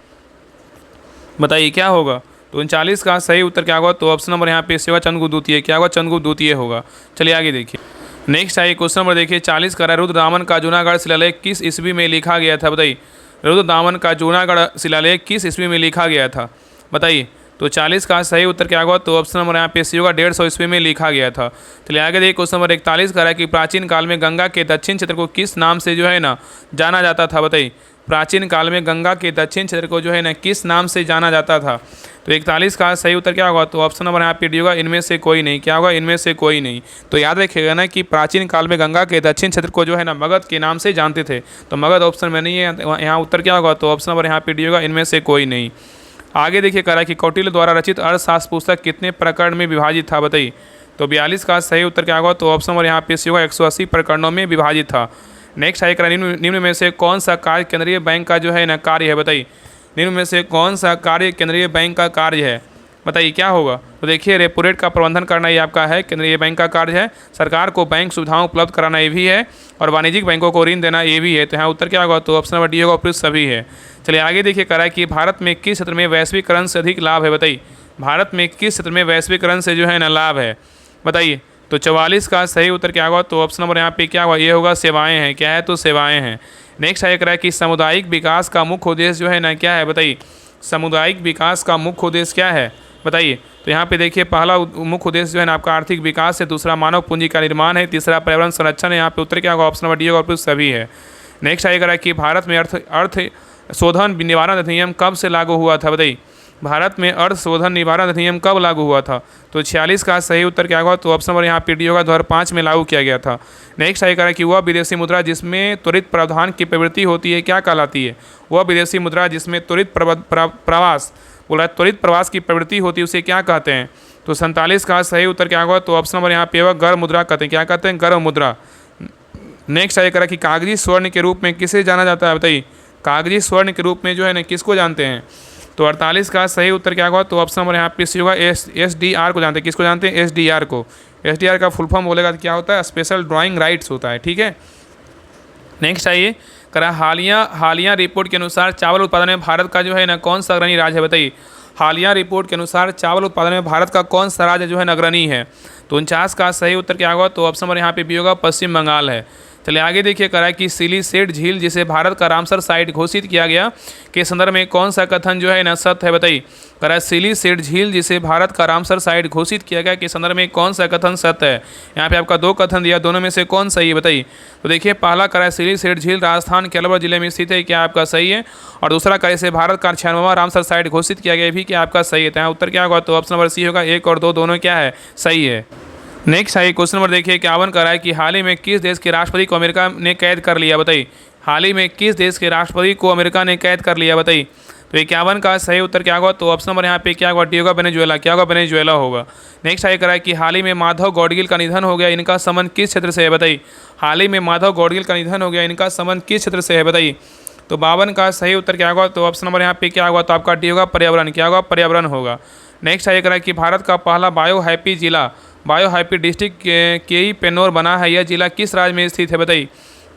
बताइए क्या होगा। तो 39 का सही उत्तर क्या होगा, तो ऑप्शन नंबर यहाँ पे सेवा चंद्रगुप्त द्वितीय, क्या होगा चंद्रगुप्त द्वितीय होगा। चलिए आगे देखिए। नेक्स्ट है क्वेश्चन नंबर देखिए 40 का, रुद्रदामन का जूनागढ़ शिलालेख किस ईस्वी में लिखा गया था, बताइए रुद्रदामन का जूनागढ़ शिलालेख किस ईस्वी में लिखा गया था, बताइए। तो 40 का सही उत्तर क्या होगा, तो ऑप्शन नंबर यहाँ पे सी होगा 150 ईस्वी में लिखा गया था। चलिए आगे देखिए क्वेश्चन नंबर 41 का है कि प्राचीन काल में गंगा के दक्षिण क्षेत्र को किस नाम से जो है ना जाना जाता था, बताइए प्राचीन काल में गंगा के दक्षिण क्षेत्र को जो है ना किस नाम से जाना जाता था। तो 41 का सही उत्तर क्या होगा, तो ऑप्शन नंबर यहाँ पे डी होगा इनमें से कोई नहीं, क्या होगा इनमें से कोई नहीं। तो याद रखिएगा ना कि प्राचीन काल में गंगा के दक्षिण क्षेत्र को जो है ना मगध के नाम से जानते थे, तो मगध ऑप्शन में नहीं है, यहाँ उत्तर क्या होगा, तो ऑप्शन नंबर यहाँ पे डी होगा इनमें से कोई नहीं। आगे देखिए करा कि कौटिल्य द्वारा रचित अर्थशास्त्र पुस्तक कितने प्रकरण में विभाजित था, बताइए। तो 42 का सही उत्तर क्या होगा, तो ऑप्शन नंबर यहाँ पे सी होगा 180 प्रकरणों में विभाजित था। नेक्स्ट है करा निम्न में से कौन सा कार्य केंद्रीय बैंक का जो है ना कार्य है, बताइए निम्न में से कौन सा कार्य केंद्रीय बैंक का कार्य है, बताइए क्या होगा। तो देखिए रेपो रेट का प्रबंधन करना ये आपका है केंद्रीय बैंक का कार्य है, सरकार को बैंक सुविधाएं उपलब्ध कराना ये भी है, और वाणिज्यिक बैंकों को ऋण देना ये भी है। तो यहाँ उत्तर क्या होगा, तो ऑप्शन नंबर डी होगा उपयुक्त सभी है। चलिए आगे देखिए करा है कि भारत में किस क्षेत्र में वैश्वीकरण से अधिक लाभ है, बताइए भारत में किस क्षेत्र में वैश्वीकरण से जो है ना लाभ है, बताइए। तो 44 का सही उत्तर क्या होगा, तो ऑप्शन नंबर यहाँ पे क्या होगा, ये होगा सेवाएं हैं, क्या है तो सेवाएं हैं। नेक्स्ट है करा है कि सामुदायिक विकास का मुख्य उद्देश्य जो है ना क्या है, बताइए सामुदायिक विकास का मुख्य उद्देश्य क्या है, बताइए। तो यहाँ पे देखिए पहला मुख्य उद्देश्य जो है ना आपका आर्थिक विकास है, दूसरा मानव पूंजी का निर्माण है, तीसरा पर्यावरण संरक्षण है। यहाँ पे उत्तर क्या होगा, ऑप्शन नंबर डी होगा और सभी है। नेक्स्ट आएगा कि भारत में अर्थ शोधन निवारण अधिनियम कब से लागू हुआ था, बताइए भारत में अर्थ शोधन निवारण अधिनियम कब लागू हुआ था। तो 46 का सही उत्तर क्या होगा, तो ऑप्शन नंबर यहाँ पे डी होगा 2005 में लागू किया गया था। नेक्स्ट आएगा कि वह विदेशी मुद्रा जिसमें त्वरित प्रावधान की प्रवृत्ति होती है क्या कहलाती है, वह विदेशी मुद्रा जिसमें त्वरित प्रवास बोला है त्वरित प्रवास की प्रवृत्ति होती है उसे क्या कहते हैं। तो 47 का सही उत्तर क्या होगा, तो ऑप्शन नंबर यहाँ पे होगा गर्म मुद्रा कहते हैं, क्या कहते हैं गर्म मुद्रा। नेक्स्ट आएगा कि कागजी स्वर्ण के रूप में किसे जाना जाता है, बताइए कागजी स्वर्ण के रूप में जो है ना किसको जानते हैं। तो 48 का सही उत्तर क्या होगा, तो ऑप्शन नंबर यहाँ पे सी होगा SDR को जानते हैं, किसको जानते हैं SDR को। SDR का फुल फॉर्म बोलेगा तो क्या होता है स्पेशल ड्राइंग राइट्स होता है, ठीक है। नेक्स्ट आइए करा हालिया रिपोर्ट के अनुसार चावल उत्पादन में भारत का जो है ना कौन सा अग्रणी राज्य है, बताइए हालिया रिपोर्ट के अनुसार चावल उत्पादन में भारत का कौन सा राज्य जो है अग्रणी है। तो 49 का सही उत्तर क्या होगा, तो ऑप्शन नंबर यहाँ पे भी होगा पश्चिम बंगाल है। चलिए आगे देखिए करा कि सिलीसेट झील जिसे भारत का रामसर साइट घोषित किया गया के संदर्भ में कौन सा कथन जो है ना सत्य है, बताइए करा सिलीसेट झील जिसे भारत का रामसर साइट घोषित किया गया के संदर्भ में कौन सा कथन सत्य है। यहाँ पे आपका दो कथन दिया, दोनों में से कौन सही है, बताइए। तो देखिए पहला करा सिलीसेट झील राजस्थान के अलवर जिले में स्थित है, क्या आपका सही है। और दूसरा करा इसे भारत का 96वां रामसर साइट घोषित किया गया भी क्या आपका सही है। तो यहाँ उत्तर क्या होगा, तो ऑप्शन नंबर सी होगा 1 और 2 दोनों क्या है सही है। नेक्स्ट है क्वेश्चन नंबर देखिए 51 का है कि हाल ही में किस देश के राष्ट्रपति को अमेरिका ने कैद कर लिया, बताइए हाल ही में किस देश के राष्ट्रपति को अमेरिका ने कैद कर लिया, बताइए। तो 51 का सही उत्तर क्या होगा, तो ऑप्शन नंबर यहाँ पे क्या होगा डी होगा वेनेजुएला, क्या होगा वेनेजुएला होगा। नेक्स्ट है है कि हाल ही में माधव गौडगिल का निधन हो गया, इनका संबंध किस क्षेत्र से है, बताइए हाल ही में माधव गौडगिल का निधन हो गया, इनका संबंध किस क्षेत्र से है, बताइए। तो 52 का सही उत्तर क्या होगा, तो ऑप्शन नंबर यहाँ पे क्या होगा, तो आपका डी होगा पर्यावरण, क्या होगा पर्यावरण होगा। नेक्स्ट है कि भारत का पहला बायो हैप्पी जिला बायो हैप्पी डिस्ट्रिक्ट के पेन्नोर बना है, यह जिला किस राज्य में स्थित है, बताइए।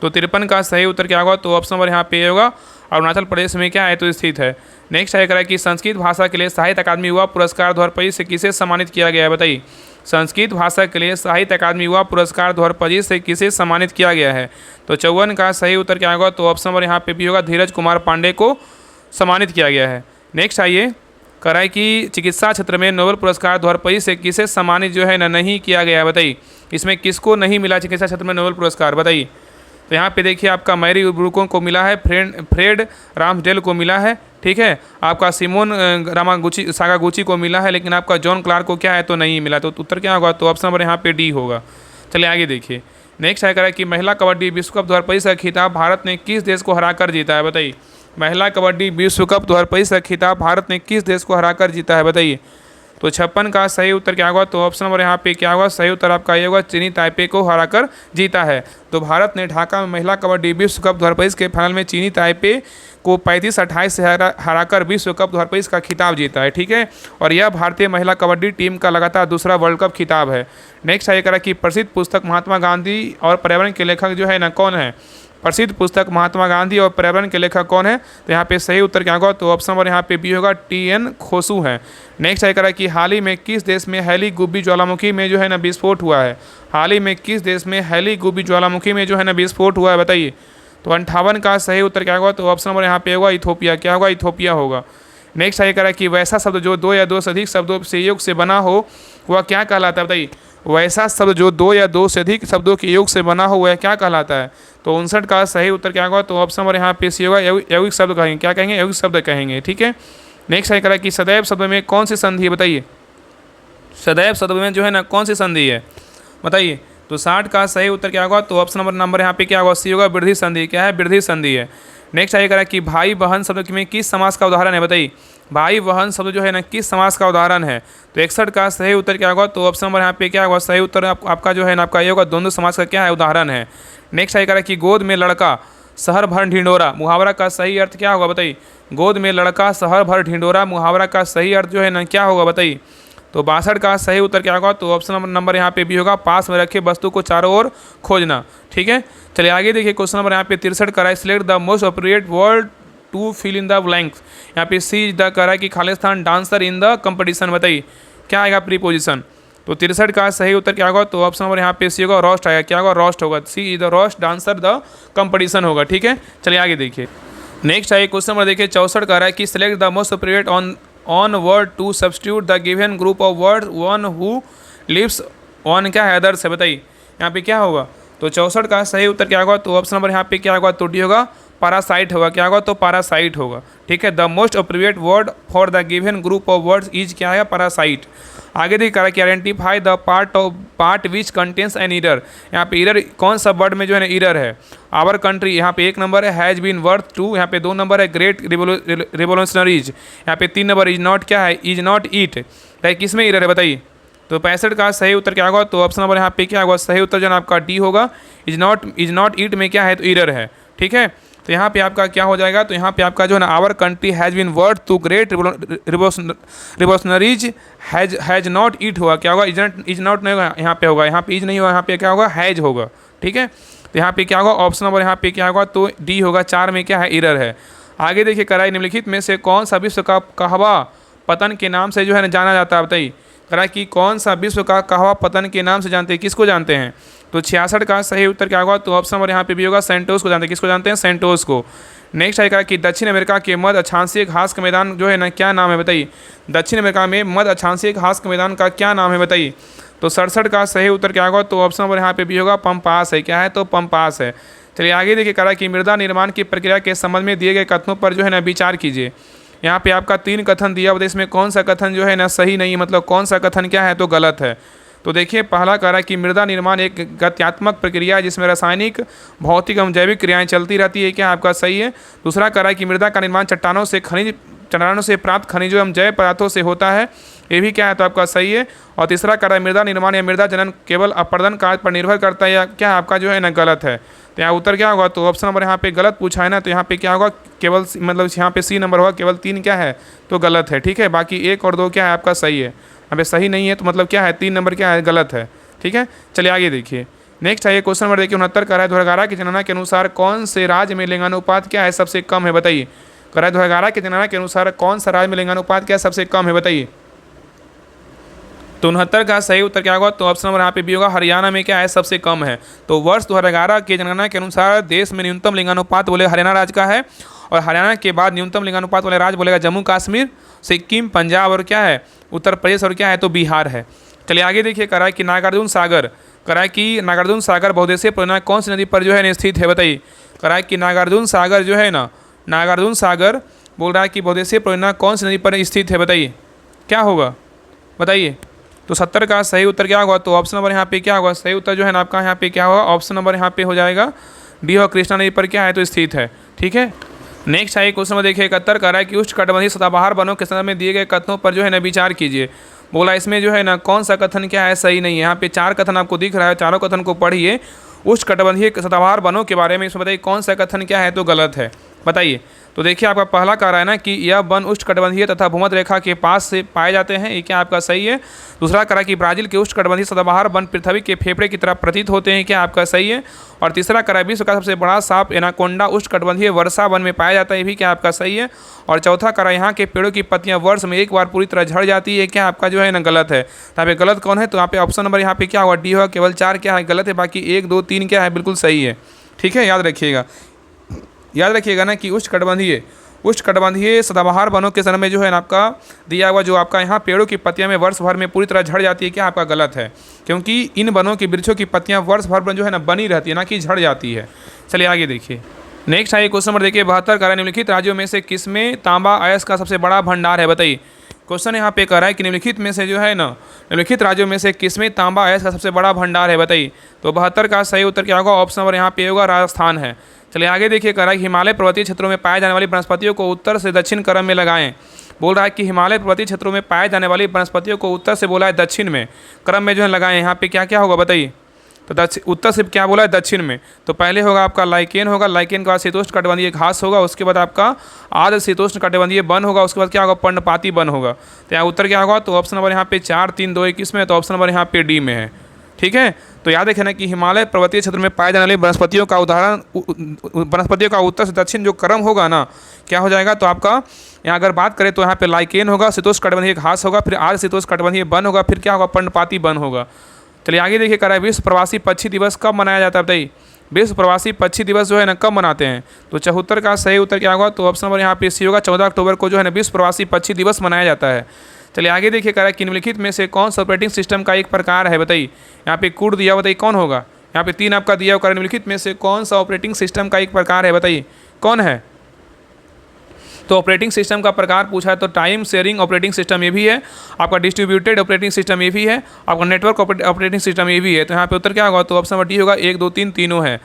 तो 53 का सही उत्तर क्या होगा, तो ऑप्शन नंबर यहाँ पे होगा अरुणाचल प्रदेश में क्या है तो स्थित है। नेक्स्ट है कि संस्कृत भाषा के लिए साहित्य अकादमी युवा पुरस्कार 2025 से किसे सम्मानित किया गया है, बताइए संस्कृत भाषा के लिए साहित्य अकादमी युवा पुरस्कार 2025 से किसे सम्मानित किया गया है। तो 54 का सही उत्तर क्या होगा, तो ऑप्शन नंबर यहाँ पे भी होगा धीरज कुमार पांडे को सम्मानित किया गया है। नेक्स्ट आइए कराए कि चिकित्सा क्षेत्र में नोबेल पुरस्कार 2025 से किसे सम्मानित जो है ना नहीं किया गया है, बताइए इसमें किसको नहीं मिला चिकित्सा क्षेत्र में नोबेल पुरस्कार, बताइए। तो यहाँ पे देखिए आपका मैरी ब्रूको को मिला है, फ्रेड रामसडेल को मिला है, ठीक है, आपका सिमोन सागागुची को मिला है, लेकिन आपका जॉन क्लार्क को क्या है तो नहीं मिला। तो उत्तर क्या होगा, तो ऑप्शन नंबर यहाँ पे डी होगा। चलिए आगे देखिए नेक्स्ट है कि महिला कबड्डी विश्व कप 2025 का खिताब भारत ने किस देश को हराकर जीता है, बताइए महिला कबड्डी विश्व कप 2025 का खिताब भारत ने किस देश को हराकर जीता है, बताइए। तो 56 का सही उत्तर क्या होगा? तो ऑप्शन नंबर यहाँ पे क्या होगा? सही उत्तर आपका ये होगा, चीनी ताइपे को हराकर जीता है। तो भारत ने ढाका में महिला कबड्डी विश्व कप 2025 के फाइनल में चीनी ताइपे को 35-28 से हराकर विश्व कप 2025 का खिताब जीता है। ठीक है, और यह भारतीय महिला कबड्डी टीम का लगातार दूसरा वर्ल्ड कप खिताब है। नेक्स्ट आइए करा कि प्रसिद्ध पुस्तक महात्मा गांधी और पर्यावरण के लेखक जो है ना कौन है? प्रसिद्ध पुस्तक महात्मा गांधी और पर्यावरण के लेखक कौन है? तो यहाँ पे सही उत्तर क्या होगा? तो ऑप्शन नंबर यहाँ पे बी होगा, TN खोसू है। नेक्स्ट आइए करा कि हाल ही में किस देश में हैली गुब्बी ज्वालामुखी में जो है ना विस्फोट हुआ है? हाल ही में किस देश में हैली गुब्बी ज्वालामुखी में जो है ना विस्फोट हुआ है, बताइए। तो 58 का सही उत्तर क्या होगा? तो ऑप्शन नंबर यहाँ पे होगा इथोपिया। क्या होगा? इथोपिया होगा। नेक्स्ट आइए करा कि वैसा शब्द जो 2 या 2 से अधिक शब्दों से योग से बना हो वह क्या कहलाता है? बताइए। वैसा शब्द जो 2 या 2 से अधिक शब्दों के योग से बना हो वह क्या कहलाता है? तो 59 का सही उत्तर क्या होगा? तो ऑप्शन नंबर यहाँ पे सी होगा, यौगिक शब्द कहेंगे। क्या कहेंगे? यौगिक शब्द कहेंगे। ठीक है, नेक्स्ट आइए करा कि सदैव शब्द में कौन सी संधि है? बताइए। सदैव शब्द में जो है ना कौन सी संधि है, बताइए। तो 60 का सही उत्तर क्या होगा? तो ऑप्शन नंबर यहाँ पे क्या होगा? सी होगा, वृद्धि संधि। क्या है? वृद्धि संधि है। नेक्स्ट आइए करा कि भाई बहन शब्द में किस समास का उदाहरण है? बताइए। भाई बहन शब्द जो है ना किस समास का उदाहरण है? तो 61 का सही उत्तर क्या होगा? तो ऑप्शन नंबर यहाँ पे क्या होगा? सही उत्तर आपका जो है ना आपका ये होगा, द्वंद्व समास का क्या है? उदाहरण है। नेक्स्ट आइए करा कि गोद में लड़का शहर भर ढिंडोरा मुहावरा का सही अर्थ क्या होगा? बताइए। गोद में लड़का शहर भर ढिंडोरा मुहावरा का सही अर्थ जो है ना क्या होगा? बताइए। तो 62 का सही उत्तर क्या होगा? तो ऑप्शन नंबर यहाँ पे भी होगा, पास में रखे वस्तु को चारों ओर खोजना। ठीक है, चलिए आगे देखिए। क्वेश्चन नंबर यहाँ पे 63 करा, select the most appropriate word to fill in the blanks. यहाँ पे सी द करा कि Khalistan dancer in the competition. बताइए क्या आएगा? प्रीपोजिशन। तो 63 का सही उत्तर क्या होगा? तो ऑप्शन नंबर यहाँ पे सी होगा, रोस्ट आएगा। क्या होगा? रोस्ट होगा। She is the roast dancer the competition होगा। ठीक है, चलिए आगे देखिए। नेक्स्ट आइए क्वेश्चन नंबर देखिए 64 का रहा है कि select the most appropriate on word to substitute the given group of word one who lives on क्या है? अदर्स है। बताइए यहाँ पे क्या होगा? तो 64 का सही उत्तर क्या होगा? तो ऑप्शन नंबर यहाँ पे क्या होगा? तो डी होगा, पैरासाइट होगा। क्या होगा? तो पैरासाइट होगा। ठीक है, the most appropriate word for the given group of words is क्या है? पैरासाइट। आगे देखिए कि identify the part which contains an error. यहाँ पे ईरर कौन सा वर्ड में जो है ना ईरर है? आवर कंट्री यहाँ पे 1 नंबर है, हैज़ बीन वर्थ 2, यहाँ पे 2 नंबर है, ग्रेट रिवोल्यूशनरीज, यहाँ पे 3 नंबर, इज नॉट क्या है? Is not eat. किस में ईरर है? बताइए। तो 65 का सही उत्तर क्या होगा? तो ऑप्शन नंबर यहाँ पे क्या होगा? सही उत्तर जो है आपका डी होगा, इज नॉट ईट में क्या है? तो ईरर है। ठीक है, तो यहाँ पे आपका क्या हो जाएगा? तो यहाँ पे आपका जो है ना our country has been worth to great revolutionaries has not eat होगा। क्या होगा? इज नॉट नहीं होगा, यहाँ पे होगा, यहाँ पे इज नहीं होगा, यहाँ पे क्या होगा? हैज़ होगा। ठीक है, तो यहाँ पे क्या होगा? ऑप्शन नंबर यहाँ पे क्या होगा? तो डी होगा। 4 में क्या है? ईरर है। आगे देखिए कराई निम्नलिखित में से कौन सा विश्व का कहवा पतन के नाम से जो है ना जाना जाता है? बताइए करा कि कौन सा विश्व का कहवा पतन के नाम से जानते हैं? किसको जानते हैं? तो 66 का सही उत्तर क्या होगा? तो ऑप्शन नंबर यहाँ पे भी होगा, सेंटोस को जानते हैं। किसको जानते हैं? सेंटोस को। नेक्स्ट आएगा कि दक्षिण अमेरिका के मध्य अक्षांशीय घास का मैदान जो है ना क्या नाम है? बताइए। दक्षिण अमेरिका में मध्य अक्षांशीय घास के मैदान का क्या नाम है? बताइए। तो 67 का सही उत्तर क्या होगा? तो ऑप्शन नंबर यहाँ पे भी होगा, पंपास है। क्या है? तो पंपास है। चलिए आगे देखिए करा कि मृदा निर्माण की प्रक्रिया के संबंध में दिए गए कथनों पर जो है ना विचार कीजिए। यहाँ पे आपका 3 कथन दिया हुआ, इसमें कौन सा कथन जो है ना सही नहीं, मतलब कौन सा कथन क्या है? तो गलत है। तो देखिए पहला कह रहा है कि मृदा निर्माण एक गत्यात्मक प्रक्रिया है जिसमें रासायनिक, भौतिक एवं जैविक क्रियाएं चलती रहती है। क्या आपका सही है? दूसरा कह रहा है कि मृदा का निर्माण चट्टानों से प्राप्त खनिजों एवं जैव पदार्थों से होता है। ये भी क्या है? तो आपका सही है। और तीसरा कह रहा है मृदा निर्माण या मृदा जनन केवल अपर्दन कार्य पर निर्भर करता है, या क्या आपका जो है ना गलत है। तो यहाँ उत्तर क्या होगा? तो ऑप्शन नंबर यहाँ पे गलत पूछा है ना, तो यहाँ पे क्या होगा? केवल मतलब यहाँ पे सी नंबर होगा, केवल 3 क्या है? तो गलत है। ठीक है, बाकी 1 और 2 क्या है? आपका सही है। यहाँ पे सही नहीं है, तो मतलब क्या है? 3 नंबर क्या है? गलत है। ठीक है, चलिए आगे देखिए। नेक्स्ट है क्वेश्चन नंबर देखिए 69 का है, धुरगारा की जनगणना के अनुसार कौन से राज्य में लिंगानुपात क्या है? सबसे कम है। बताइए। कह रहा है धुरगारा की जनगणना के अनुसार कौन सा राज्य में लिंगानुपात क्या सबसे कम है? बताइए। तो 69 का सही उत्तर क्या होगा? तो ऑप्शन नंबर यहाँ पे भी होगा, हरियाणा में क्या है? सबसे कम है। तो वर्ष 2011 की जनगणना के अनुसार देश में न्यूनतम लिंगानुपात बोले हरियाणा राज्य का है, और हरियाणा के बाद न्यूनतम लिंगानुपात वाले राज्य बोलेगा जम्मू कश्मीर, सिक्किम, पंजाब और क्या है? उत्तर प्रदेश, और क्या है? तो बिहार है। चलिए आगे देखिए कह रहा है कि नागार्जुन सागर बहुदेशीय परियोजना कौन सी नदी पर जो है स्थित है? बताइए। कह रहा है कि नागार्जुन सागर जो है ना, नागार्जुन सागर बोल रहा है कि बहुदेशीय परियोजना कौन सी नदी पर स्थित है? बताइए क्या होगा? बताइए। तो 70 का सही उत्तर क्या होगा? तो ऑप्शन नंबर यहाँ पे क्या होगा? सही उत्तर जो है ना आपका यहाँ पे क्या होगा? ऑप्शन नंबर यहाँ पे हो जाएगा डी और कृष्णा नदी पर क्या है? तो स्थित है। ठीक है, नेक्स्ट आइए क्वेश्चन में देखिए 71 कर रहा है कि उष्णकटिबंधीय सदाबहार वनों के संदर्भ में दिए गए कथनों पर जो है ना विचार कीजिए। बोला इसमें जो है ना कौन सा कथन क्या है सही नहीं है। यहाँ पे 4 कथन आपको दिख रहा है, चारों कथन को पढ़िए। उष्णकटिबंधीय सदाबहार वनों के बारे में इसमें बताइए कौन सा कथन क्या है तो गलत है, बताइए। तो देखिए आपका पहला कह रहा है ना कि यह वन उष्णकटिबंधीय तथा भूमध्य रेखा के पास से पाए जाते हैं, ये क्या आपका सही है। दूसरा कह रहा है कि ब्राजील के उष्णकटिबंधीय सदाबहार वन पृथ्वी के फेफड़े की तरह प्रतीत होते हैं, क्या आपका सही है। और तीसरा कह रहा है विश्व का सबसे बड़ा सांप एनाकोंडा उष्णकटिबंधीय वर्षा वन में पाया जाता है, ये भी क्या आपका सही है। और चौथा कह रहा है यहाँ के पेड़ों की पत्तियां वर्ष में एक बार पूरी तरह झड़ जाती है, क्या आपका जो है ना गलत है। तो यहाँ पे गलत कौन है, तो यहाँ पे ऑप्शन नंबर यहाँ पे क्या होगा, डी होगा। केवल 4 क्या है गलत है, बाकी 1 2 3 क्या है बिल्कुल सही है। ठीक है, याद रखिएगा ना कि उष्णकटिबंधीय सदाबहार वनों के संदर्भ में जो है ना आपका दिया हुआ जो आपका यहाँ पेड़ों की पत्तियां में वर्ष भर में पूरी तरह झड़ जाती है, क्या आपका गलत है। क्योंकि इन वनों की वृक्षों की पत्तियां वर्ष भर में जो है ना बनी रहती है, ना कि झड़ जाती है। चलिए आगे देखिए, नेक्स्ट है क्वेश्चन नंबर देखिए 72 कह रहा है निम्नलिखित राज्यों में से किसमें तांबा अयस्क का सबसे बड़ा भंडार है, बताइए। क्वेश्चन यहाँ पे कह रहा है कि निम्नलिखित में से जो है ना निम्नलिखित राज्यों में से किसमें तांबा अयस्क का सबसे बड़ा भंडार है, बताइए। तो 72 का सही उत्तर क्या होगा, ऑप्शन नंबर यहाँ पे होगा राजस्थान है। चलिए आगे देखिए, कह रहा है कि हिमालय पर्वतीय क्षेत्रों में पाए जाने वाली वनस्पतियों को उत्तर से दक्षिण क्रम में लगाएं। बोल रहा है कि हिमालय पर्वतीय क्षेत्रों में पाए जाने वाली वनस्पतियों को उत्तर से बोला है दक्षिण में क्रम में जो है लगाएं। यहाँ पे क्या क्या होगा बताइए। तो उत्तर से क्या बोला है दक्षिण में, तो पहले होगा आपका लाइकेन होगा, लाइकेन के बाद शीतोष्ण कटिबंधीय घास होगा, उसके बाद आपका आर्द्र शीतोष्ण कटिबंधीय वन होगा, उसके बाद क्या होगा पर्णपाती वन होगा। तो यहाँ उत्तर क्या होगा, तो ऑप्शन नंबर यहाँ पे 4 3 2 1 में है, तो ऑप्शन नंबर यहाँ पे डी में है। ठीक है, तो याद रखें ना कि हिमालय पर्वतीय क्षेत्र में पाए जाने वाली वनस्पतियों का उदाहरण वनस्पतियों का उत्तर से दक्षिण जो क्रम होगा ना क्या हो जाएगा, तो आपका यहाँ अगर बात करें तो यहाँ पे लाइकेन होगा, शीतोष्ण कटिबंधीय घास होगा, फिर आर्द्र शीतोष्ण कटिबंधीय वन होगा, फिर क्या होगा पर्णपाती वन होगा। चलिए आगे देखिए, कह रहा है विश्व प्रवासी पक्षी दिवस कब मनाया जाता है, बताइए। विश्व प्रवासी पक्षी दिवस जो है ना कब मनाते हैं, तो 74 का सही उत्तर क्या होगा, तो ऑप्शन नंबर यहाँ पे सी होगा। 14 अक्टूबर को जो है ना विश्व प्रवासी पक्षी दिवस मनाया जाता है। चलिए आगे देखिए, कह रहा है कि निम्नलिखित में से कौन सा ऑपरेटिंग सिस्टम का एक प्रकार है, बताइए। यहाँ पे कूट दिया, बताइए कौन होगा। यहाँ पे 3 आपका दिया हुआ, निम्नलिखित में से कौन सा ऑपरेटिंग सिस्टम का एक प्रकार है, बताइए कौन है। तो ऑपरेटिंग सिस्टम का प्रकार पूछा है तो टाइम शेयरिंग ऑपरेटिंग सिस्टम ये भी है, आपका डिस्ट्रीब्यूटेड ऑपरेटिंग सिस्टम ये भी है, आपका नेटवर्क ऑपरेटिंग सिस्टम ये भी है। तो यहाँ पे उत्तर क्या होगा, तो ऑप्शन नंबर डी होगा। 1 2 3 तीनों है।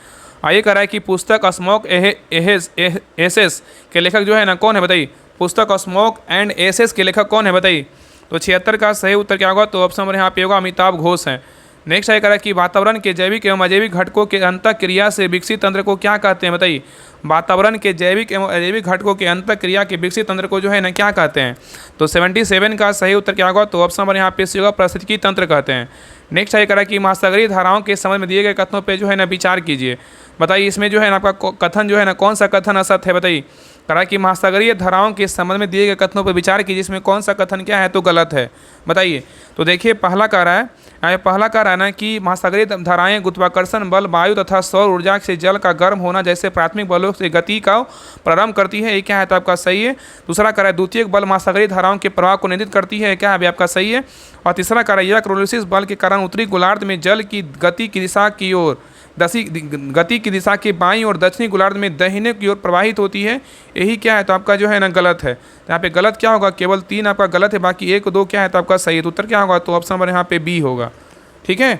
आइए कह रहा है कि पुस्तक स्मोक एसेस के लेखक जो है ना कौन है, बताइए। पुस्तक स्मोक एंड एसेस के लेखक कौन है, बताइए। तो 76 का सही उत्तर क्या होगा, तो ऑप्शन नंबर यहाँ पे होगा अमिताभ घोष है। नेक्स्ट है कह रहा है कि वातावरण के जैविक एवं अजैविक घटकों के अंतःक्रिया से विकसित तंत्र को क्या कहते हैं, बताइए। वातावरण के जैविक एवं अजैविक घटकों के अंतःक्रिया के विकसित तंत्र को जो है ना क्या कहते हैं, तो 77 का सही उत्तर क्या होगा, तो ऑप्शन नंबर यहाँ पे सी होगा पारिस्थितिकी तंत्र कहते हैं। नेक्स्ट है कह रहा है कि महासागरीय धाराओं के संबंध में दिए गए कथनों पे जो है ना विचार कीजिए, बताइए। इसमें जो है ना आपका कथन जो है ना कौन सा कथन असत्य है, बताइए। कह रहा है कि महासागरीय धाराओं के संबंध में दिए गए कथनों पर विचार कीजिए, इसमें कौन सा कथन क्या है तो गलत है, बताइए। तो देखिए पहला कह रहा है ना कि महासागरीय धाराएं गुरुत्वाकर्षण बल, वायु तथा सौर ऊर्जा से जल का गर्म होना जैसे प्राथमिक बलों से गति का प्रारंभ करती है, ये क्या है तो आपका सही है। दूसरा कह रहा है द्वितीयक बल महासागरीय धाराओं के प्रवाह को नियंत्रित करती है, क्या है आपका सही है। और तीसरा कह रहा है इलेक्ट्रोलिसिस बल के कारण उत्तरी गोलार्ध में जल की गति की दिशा की ओर गति की दिशा के बाईं और दक्षिणी गोलार्ध में दाहिने की ओर प्रवाहित होती है, यही क्या है तो आपका जो है ना गलत है। तो यहाँ पे गलत क्या होगा, केवल 3 आपका गलत है, बाकी 1 2 क्या है तो आपका सही है। तो उत्तर क्या होगा, तो ऑप्शन नंबर यहाँ पे बी होगा। ठीक है,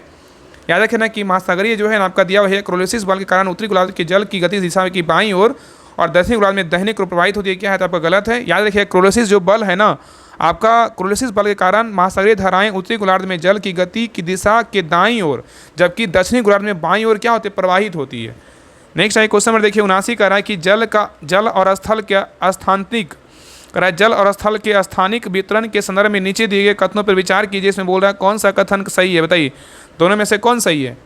याद रखें ना कि महासागरीय जो है ना आपका दिया हुआ है क्रोलिसिस बल के कारण उत्तरी गोलार्ध के जल की गति दिशा की बाईं ओर और दक्षिणी गोलार्ध में दाहिने की ओर प्रवाहित होती है, क्या है तो आपका गलत है। याद रखिए क्रोलिसिस जो बल है ना आपका क्रोलिसिस बल के कारण महासागरीय धाराएं उत्तरी गोलार्ध में जल की गति की दिशा के दाईं ओर जबकि दक्षिणी गोलार्ध में बाईं ओर क्या होती है प्रवाहित होती है। नेक्स्ट है क्वेश्चन नंबर देखिए 79 कह रहा है कि जल और स्थल के स्थानिक वितरण के संदर्भ में नीचे दिए गए कथनों पर विचार कीजिए, इसमें बोल रहा है कौन सा कथन सही है, बताइए। दोनों में से कौन सही है,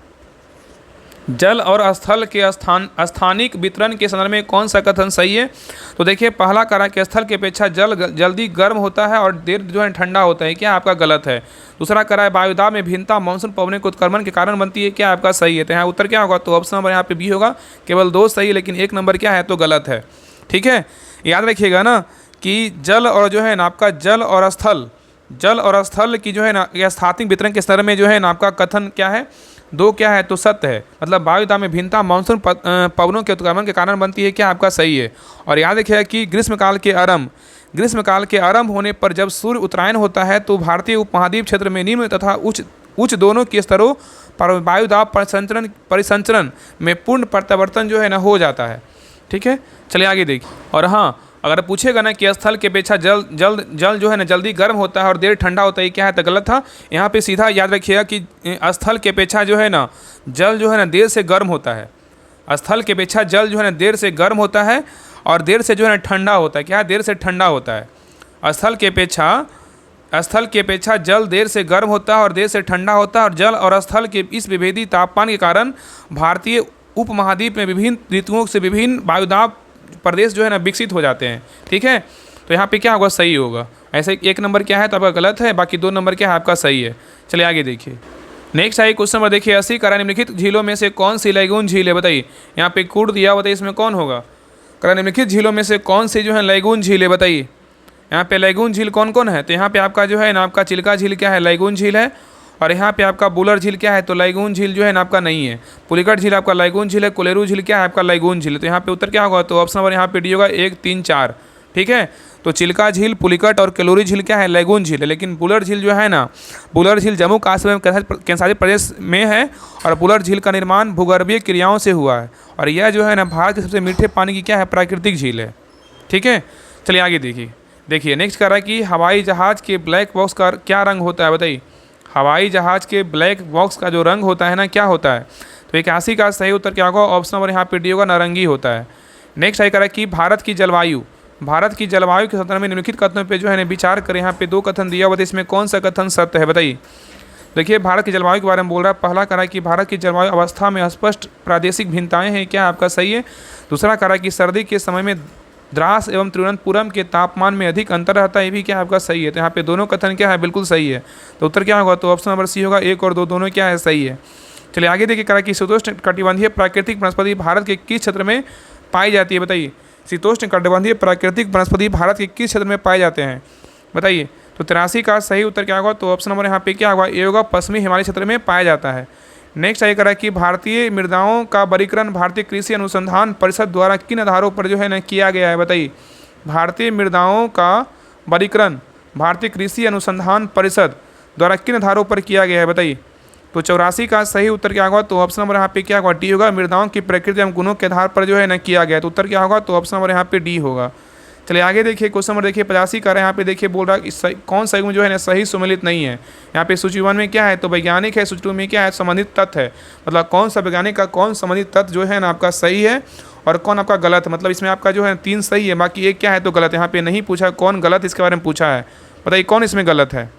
जल और स्थल के स्थानिक वितरण के संदर्भ में कौन सा कथन सही है। तो देखिए पहला कह रहा है कि स्थल की अपेक्षा जल जल्दी गर्म होता है और देर जो है ठंडा होता है, क्या आपका गलत है। दूसरा कह रहा है वायुदाब में भिन्नता मानसून पवनों के उत्क्रमण के कारण बनती है, क्या आपका सही है। तो यहाँ उत्तर क्या होगा, तो ऑप्शन नंबर यहाँ पे बी होगा। केवल 2 सही लेकिन 1 नंबर क्या है तो गलत है। ठीक है, याद रखिएगा ना कि जल और जो है ना आपका जल और स्थल की जो है ना या स्थानिक वितरण के स्तर में जो है ना आपका कथन क्या है, 2 क्या है तो सत्य है। मतलब वायुदाब में भिन्नता मानसून पवनों के उत्क्रमण के कारण बनती है, क्या आपका सही है। और याद रखिएगा कि ग्रीष्मकाल के आरंभ होने पर जब सूर्य उत्तरायण होता है तो भारतीय उपमहाद्वीप क्षेत्र में निम्न तथा उच्च दोनों के स्तरों पर वायुदाब परिसंचरण में पूर्ण प्रत्यावर्तन जो है ना हो जाता है। ठीक है, चलिए आगे देखिए। और हाँ, अगर पूछेगा ना कि स्थल की अपेक्षा जल जो है ना जल्दी गर्म होता है और देर ठंडा होता है, ये क्या है, तो गलत था। यहाँ पे सीधा याद रखिएगा कि स्थल की अपेक्षा जो है ना जल जो है ना देर से गर्म होता है। स्थल की अपेक्षा जल जो है ना देर से गर्म होता है और देर से जो है ना ठंडा होता है। क्या है, देर से ठंडा होता है। स्थल की अपेक्षा जल देर से गर्म होता है और देर से ठंडा होता है, और जल और स्थल के इस विभेदी तापमान के कारण भारतीय उपमहाद्वीप में विभिन्न ऋतुओं से विभिन्न वायुदाब प्रदेश जो है ना विकसित हो जाते हैं। ठीक है, तो यहाँ पे क्या होगा, सही होगा। ऐसे 1 नंबर क्या है तो आपका गलत है, बाकी 2 नंबर क्या है आपका सही है। चलिए आगे देखिए। नेक्स्ट आई क्वेश्चन नंबर देखिए 80 करा निम्नलिखित झीलों में से कौन सी लैगून झील है, बताइए। यहाँ पे कूड दिया, बताइए इसमें कौन होगा। करा निम्नलिखित झीलों में से कौन सी जो है लैगून झील है, बताइए। यहाँ पे लैगून झील कौन कौन है, तो यहाँ पे आपका जो है ना आपका चिल्का झील क्या है, लैगून झील है। और यहाँ पे आपका बुलर झील क्या है, तो लैगून झील जो है ना आपका नहीं है। पुलिकट झील आपका लैगून झील है। कोलेरू झील क्या है आपका, लैगून झील है। तो यहाँ पे उत्तर क्या होगा, तो ऑप्शन नंबर यहाँ पे डी होगा 1, 3, 4। ठीक है, तो चिल्का झील, पुलिकट और केलोरी झील क्या है, लैगून झील है। लेकिन बुलर झील जो है ना, बुलर झील जम्मू कश्मीर में केंद्रशासित प्रदेश में है, और बुलर झील का निर्माण भूगर्भीय क्रियाओं से हुआ है। और यह जो है ना भारत के सबसे मीठे पानी की क्या है, प्राकृतिक झील है। ठीक है, चलिए आगे देखिए नेक्स्ट कर रहा है कि हवाई जहाज़ के ब्लैक बॉक्स का क्या रंग होता है, बताइए। हवाई जहाज़ के ब्लैक बॉक्स का जो रंग होता है ना, क्या होता है, तो 81 का सही उत्तर क्या होगा, ऑप्शन नंबर यहाँ पे डी होगा, नारंगी होता है। नेक्स्ट आई कर रहा है कि भारत की जलवायु के संदर्भ में निम्नलिखित कथनों पे जो है ना विचार करें। यहाँ पे 2 कथन दिया हुआ था, इसमें कौन सा कथन सत्य है, बताइए। देखिए भारत की जलवायु के बारे में बोल रहा है। पहला कह रहा है कि भारत की जलवायु अवस्था में स्पष्ट प्रादेशिक भिन्नताएं हैं, क्या आपका सही है। दूसरा कह रहा है कि सर्दी के समय में द्रास एवं तिरुवनंतपुरम के तापमान में अधिक अंतर रहता है, ये भी क्या आपका सही है। तो यहाँ पे दोनों कथन क्या है, बिल्कुल सही है। तो उत्तर क्या होगा, तो ऑप्शन नंबर सी होगा, 1 और 2 दोनों क्या है, सही है। चलिए आगे देखिए, कहा कि शीतोष्ण कटिबंधीय प्राकृतिक वनस्पति भारत के किस क्षेत्र में पाई जाती है, बताइए। शीतोष्ण कटिबंधीय प्राकृतिक वनस्पति भारत के किस क्षेत्र में पाए जाते हैं, बताइए। तो 83 का सही उत्तर क्या होगा, तो ऑप्शन नंबर यहाँ पे क्या होगा, ए होगा, पश्चिमी हिमालय क्षेत्र में पाया जाता है। नेक्स्ट आगे करा कि भारतीय मृदाओं का वर्गीकरण भारतीय कृषि अनुसंधान परिषद द्वारा किन आधारों पर जो है ना किया गया है, बताइए। भारतीय मृदाओं का वर्गीकरण भारतीय कृषि अनुसंधान परिषद द्वारा किन आधारों पर किया गया है, बताइए। तो 84 का सही उत्तर क्या होगा, तो ऑप्शन नंबर यहाँ पे क्या होगा, डी होगा, मृदाओं की प्रकृति एवं गुणों के आधार पर जो है ना किया गया है। तो उत्तर क्या होगा, तो ऑप्शन नंबर यहाँ पे डी होगा। चलिए आगे देखिए, क्वेश्चन नंबर देखिए 85 का है। यहाँ पे देखिए बोल रहा है कि कौन सा जो है ना सही सुमेलित नहीं है। यहाँ पे सूची 1 में क्या है, तो वैज्ञानिक है। सूची 2 में क्या है, संबंधित तथ्य है। मतलब कौन सा वैज्ञानिक का कौन संबंधित तथ्य जो है ना आपका सही है और कौन आपका गलत है। मतलब इसमें आपका जो है 3 सही है, बाकी एक क्या है तो गलत। यहाँ पे नहीं पूछा कौन गलत, इसके बारे में पूछा है, बताइए कौन इसमें गलत है।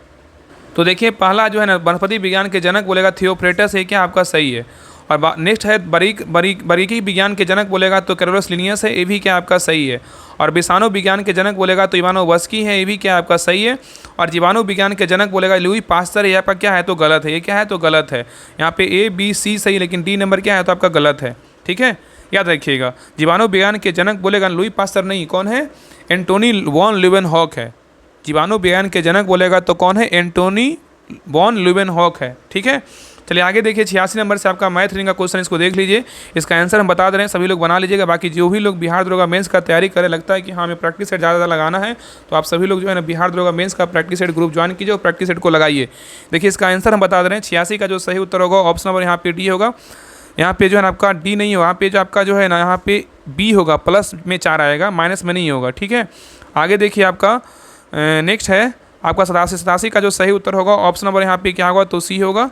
तो देखिए पहला जो है ना वनस्पति विज्ञान के जनक बोलेगा थियोफ्रेटस है, क्या आपका सही है। और नेक्स्ट है बारीकी विज्ञान के जनक बोलेगा तो कैरोलस लिनियस है, ये भी क्या आपका सही है। और विषाणु विज्ञान के जनक बोलेगा तो इवानोव्स्की है, ये भी क्या आपका सही है। और जीवाणु विज्ञान के जनक बोलेगा लुई पास्चर, ये आपका क्या है तो गलत है। ये क्या है तो गलत है। यहाँ पे ए बी सी सही, लेकिन डी नंबर क्या है तो आपका गलत है। ठीक है, याद रखिएगा। जीवाणु विज्ञान के जनक बोलेगा लुई पास्चर नहीं, कौन है, एंटोनी वॉन ल्यूवेनहॉक है। जीवाणु विज्ञान के जनक बोलेगा तो कौन है, एंटोनी वॉन ल्यूवेनहॉक है। ठीक है, चलिए आगे देखिए 86 नंबर से आपका मैथ रीडिंग का क्वेश्चन, इसको देख लीजिए। इसका आंसर हम बता दे रहे हैं, सभी लोग बना लीजिएगा। बाकी जो भी लोग बिहार दरोगा मेंस का तैयारी करें, लगता है कि हाँ हमें प्रैक्टिस सेट ज़्यादा लगाना है, तो आप सभी लोग जो है ना बिहार दरोगा मेंस का प्रैक्टिस सेट ग्रुप ज्वाइन कीजिए और प्रैक्टिस सेट को लगाइए। देखिए इसका आंसर हम बता दे रहे हैं। 86 का जो सही उत्तर होगा ऑप्शन नंबर यहाँ पे डी होगा। यहाँ पे जो है ना आपका डी नहीं होगा, यहाँ पे जो आपका जो है ना यहाँ पे बी होगा, प्लस में 4 आएगा, माइनस में नहीं होगा। ठीक है, आगे देखिए आपका नेक्स्ट है आपका 87 का जो सही उत्तर होगा ऑप्शन नंबर यहाँ पे क्या होगा तो सी होगा।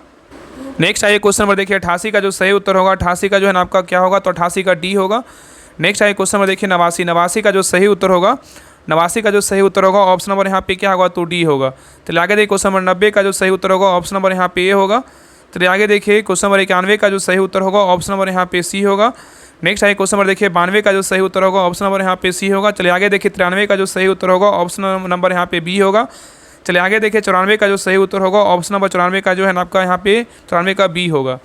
नेक्स्ट आइए क्वेश्चन नंबर देखिए 88 का जो सही उत्तर होगा, 88 का जो है ना आपका क्या होगा तो 88 का डी होगा। नेक्स्ट आइए क्वेश्चन नंबर देखिए 89 का जो सही उत्तर होगा, 89 का जो सही उत्तर होगा ऑप्शन नंबर यहाँ पे क्या होगा तो डी होगा। चलिए आगे देखिए क्वेश्चन नंबर 90 का जो सही उत्तर होगा ऑप्शन नंबर यहाँ पे ए होगा। चलिए आगे देखिए क्वेश्चन नंबर 91 का जो सही उत्तर होगा ऑप्शन नंबर यहाँ पे सी होगा। नेक्स्ट आइए क्वेश्चन नंबर देखिए 92 का जो सही उत्तर होगा ऑप्शन नंबर यहाँ पे सी होगा। चलिए आगे देखिए 93 का जो सही उत्तर होगा ऑप्शन नंबर यहाँ पे बी होगा। चलिए आगे देखिए 94 का जो सही उत्तर होगा ऑप्शन नंबर 94 का जो है ना आपका यहाँ पे 94 का बी होगा।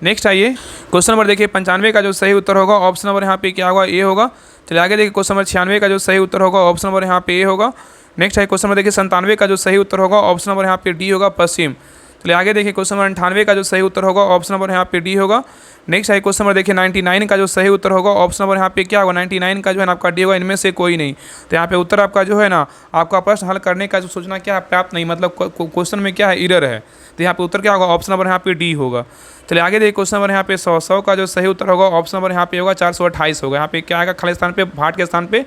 नेक्स्ट आइए क्वेश्चन नंबर देखिए 95 का जो सही उत्तर होगा ऑप्शन नंबर यहाँ पे क्या होगा ए होगा। चलिए आगे देखिए क्वेश्चन नंबर 96 का जो सही उत्तर होगा ऑप्शन नंबर यहाँ पे ए होगा। नेक्स्ट आइए क्वेश्चन नंबर देखिए 97 का जो सही उत्तर होगा ऑप्शन नंबर यहाँ पे डी होगा, पश्चिम। चलिए आगे देखिए क्वेश्चन नंबर 98 का जो सही उत्तर होगा ऑप्शन नंबर यहाँ पे डी होगा। नेक्स्ट आइए क्वेश्चन नंबर देखिए 99 का जो सही उत्तर होगा ऑप्शन नंबर यहाँ पे क्या होगा, 99 का जो है ना आपका डी होगा, इनमें से कोई नहीं। तो यहाँ पे उत्तर आपका जो है ना आपका प्रश्न हल करने का जो सोचना क्या है पर्याप्त नहीं, मतलब क्वेश्चन में क्या है एरर है, तो यहाँ पे उत्तर क्या होगा ऑप्शन नंबर यहाँ पे डी होगा। चलिए आगे देखिए क्वेश्चन नंबर यहाँ पे 100 का जो सही उत्तर होगा ऑप्शन नंबर यहाँ पे होगा 428 होगा। यहाँ पे क्या आएगा, खाली स्थान पे भाट के स्थान पे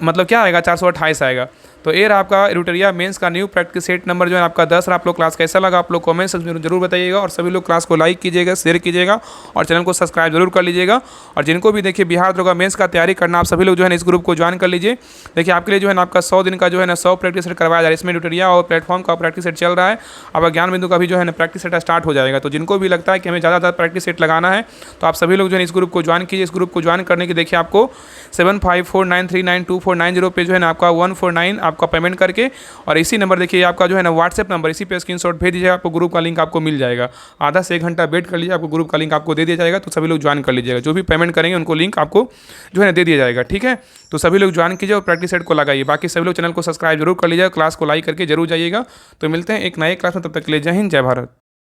मतलब क्या आएगा, 428 आएगा। तो ये रहा आपका एडिटोरिया मेंस का न्यू प्रैक्टिस सेट नंबर जो है आपका 10 रहा। आप लोग क्लास कैसा लगा आप लोग कमेंट सेक्शन में जरूर बताइएगा, और सभी लोग क्लास को लाइक कीजिएगा, शेयर कीजिएगा और चैनल को सब्सक्राइब जरूर कर लीजिएगा। और जिनको भी देखिए बिहार दरोगा मेंस का तैयारी करना, आप सभी लोग जो है इस ग्रुप को ज्वाइन कर लीजिए। देखिए आपके लिए जो है ना आपका 100 दिन का जो है ना 100 प्रैक्टिस सेट करवाया जा रहा है। इसमें एडिटोरिया और प्लेटफॉर्म का प्रैक्टिस सेट चल रहा है। अब ज्ञान बिंदु का भी जो है ना प्रैक्टिस सेट स्टार्ट हो जाएगा। तो जिनको भी लगता है कि हमें ज़्यादा प्रैक्टिस सेट लगाना है तो आप सभी लोग जो है इस ग्रुप को ज्वाइन कीजिए। इस ग्रुप को ज्वाइन करने की देखिए आपको 7549392490 पे जो है ना आपका 149 आपका पेमेंट करके, और इसी नंबर देखिए आपका जो है ना व्हाट्सएप नंबर, इसी पे स्क्रीनशॉट भेज दीजिएगा, आपको ग्रुप का लिंक आपको मिल जाएगा। आधा से 1 घंटा वेट कर लीजिए, आपको ग्रुप का लिंक आपको दे दिया जाएगा। तो सभी लोग ज्वाइन कर लीजिएगा, जो भी पेमेंट करेंगे उनको लिंक आपको जो है ना दे दिया जाएगा। ठीक है, तो सभी लोग ज्वाइन कीजिए और प्रैक्टिस सेट को लगाइए। बाकी सभी लोग चैनल को सब्सक्राइब जरूर कर लीजिएगा, क्लास को लाइक करके जरूर जाइएगा। तो मिलते हैं एक नए क्लास में, तब तक के लिए जय हिंद जय भारत।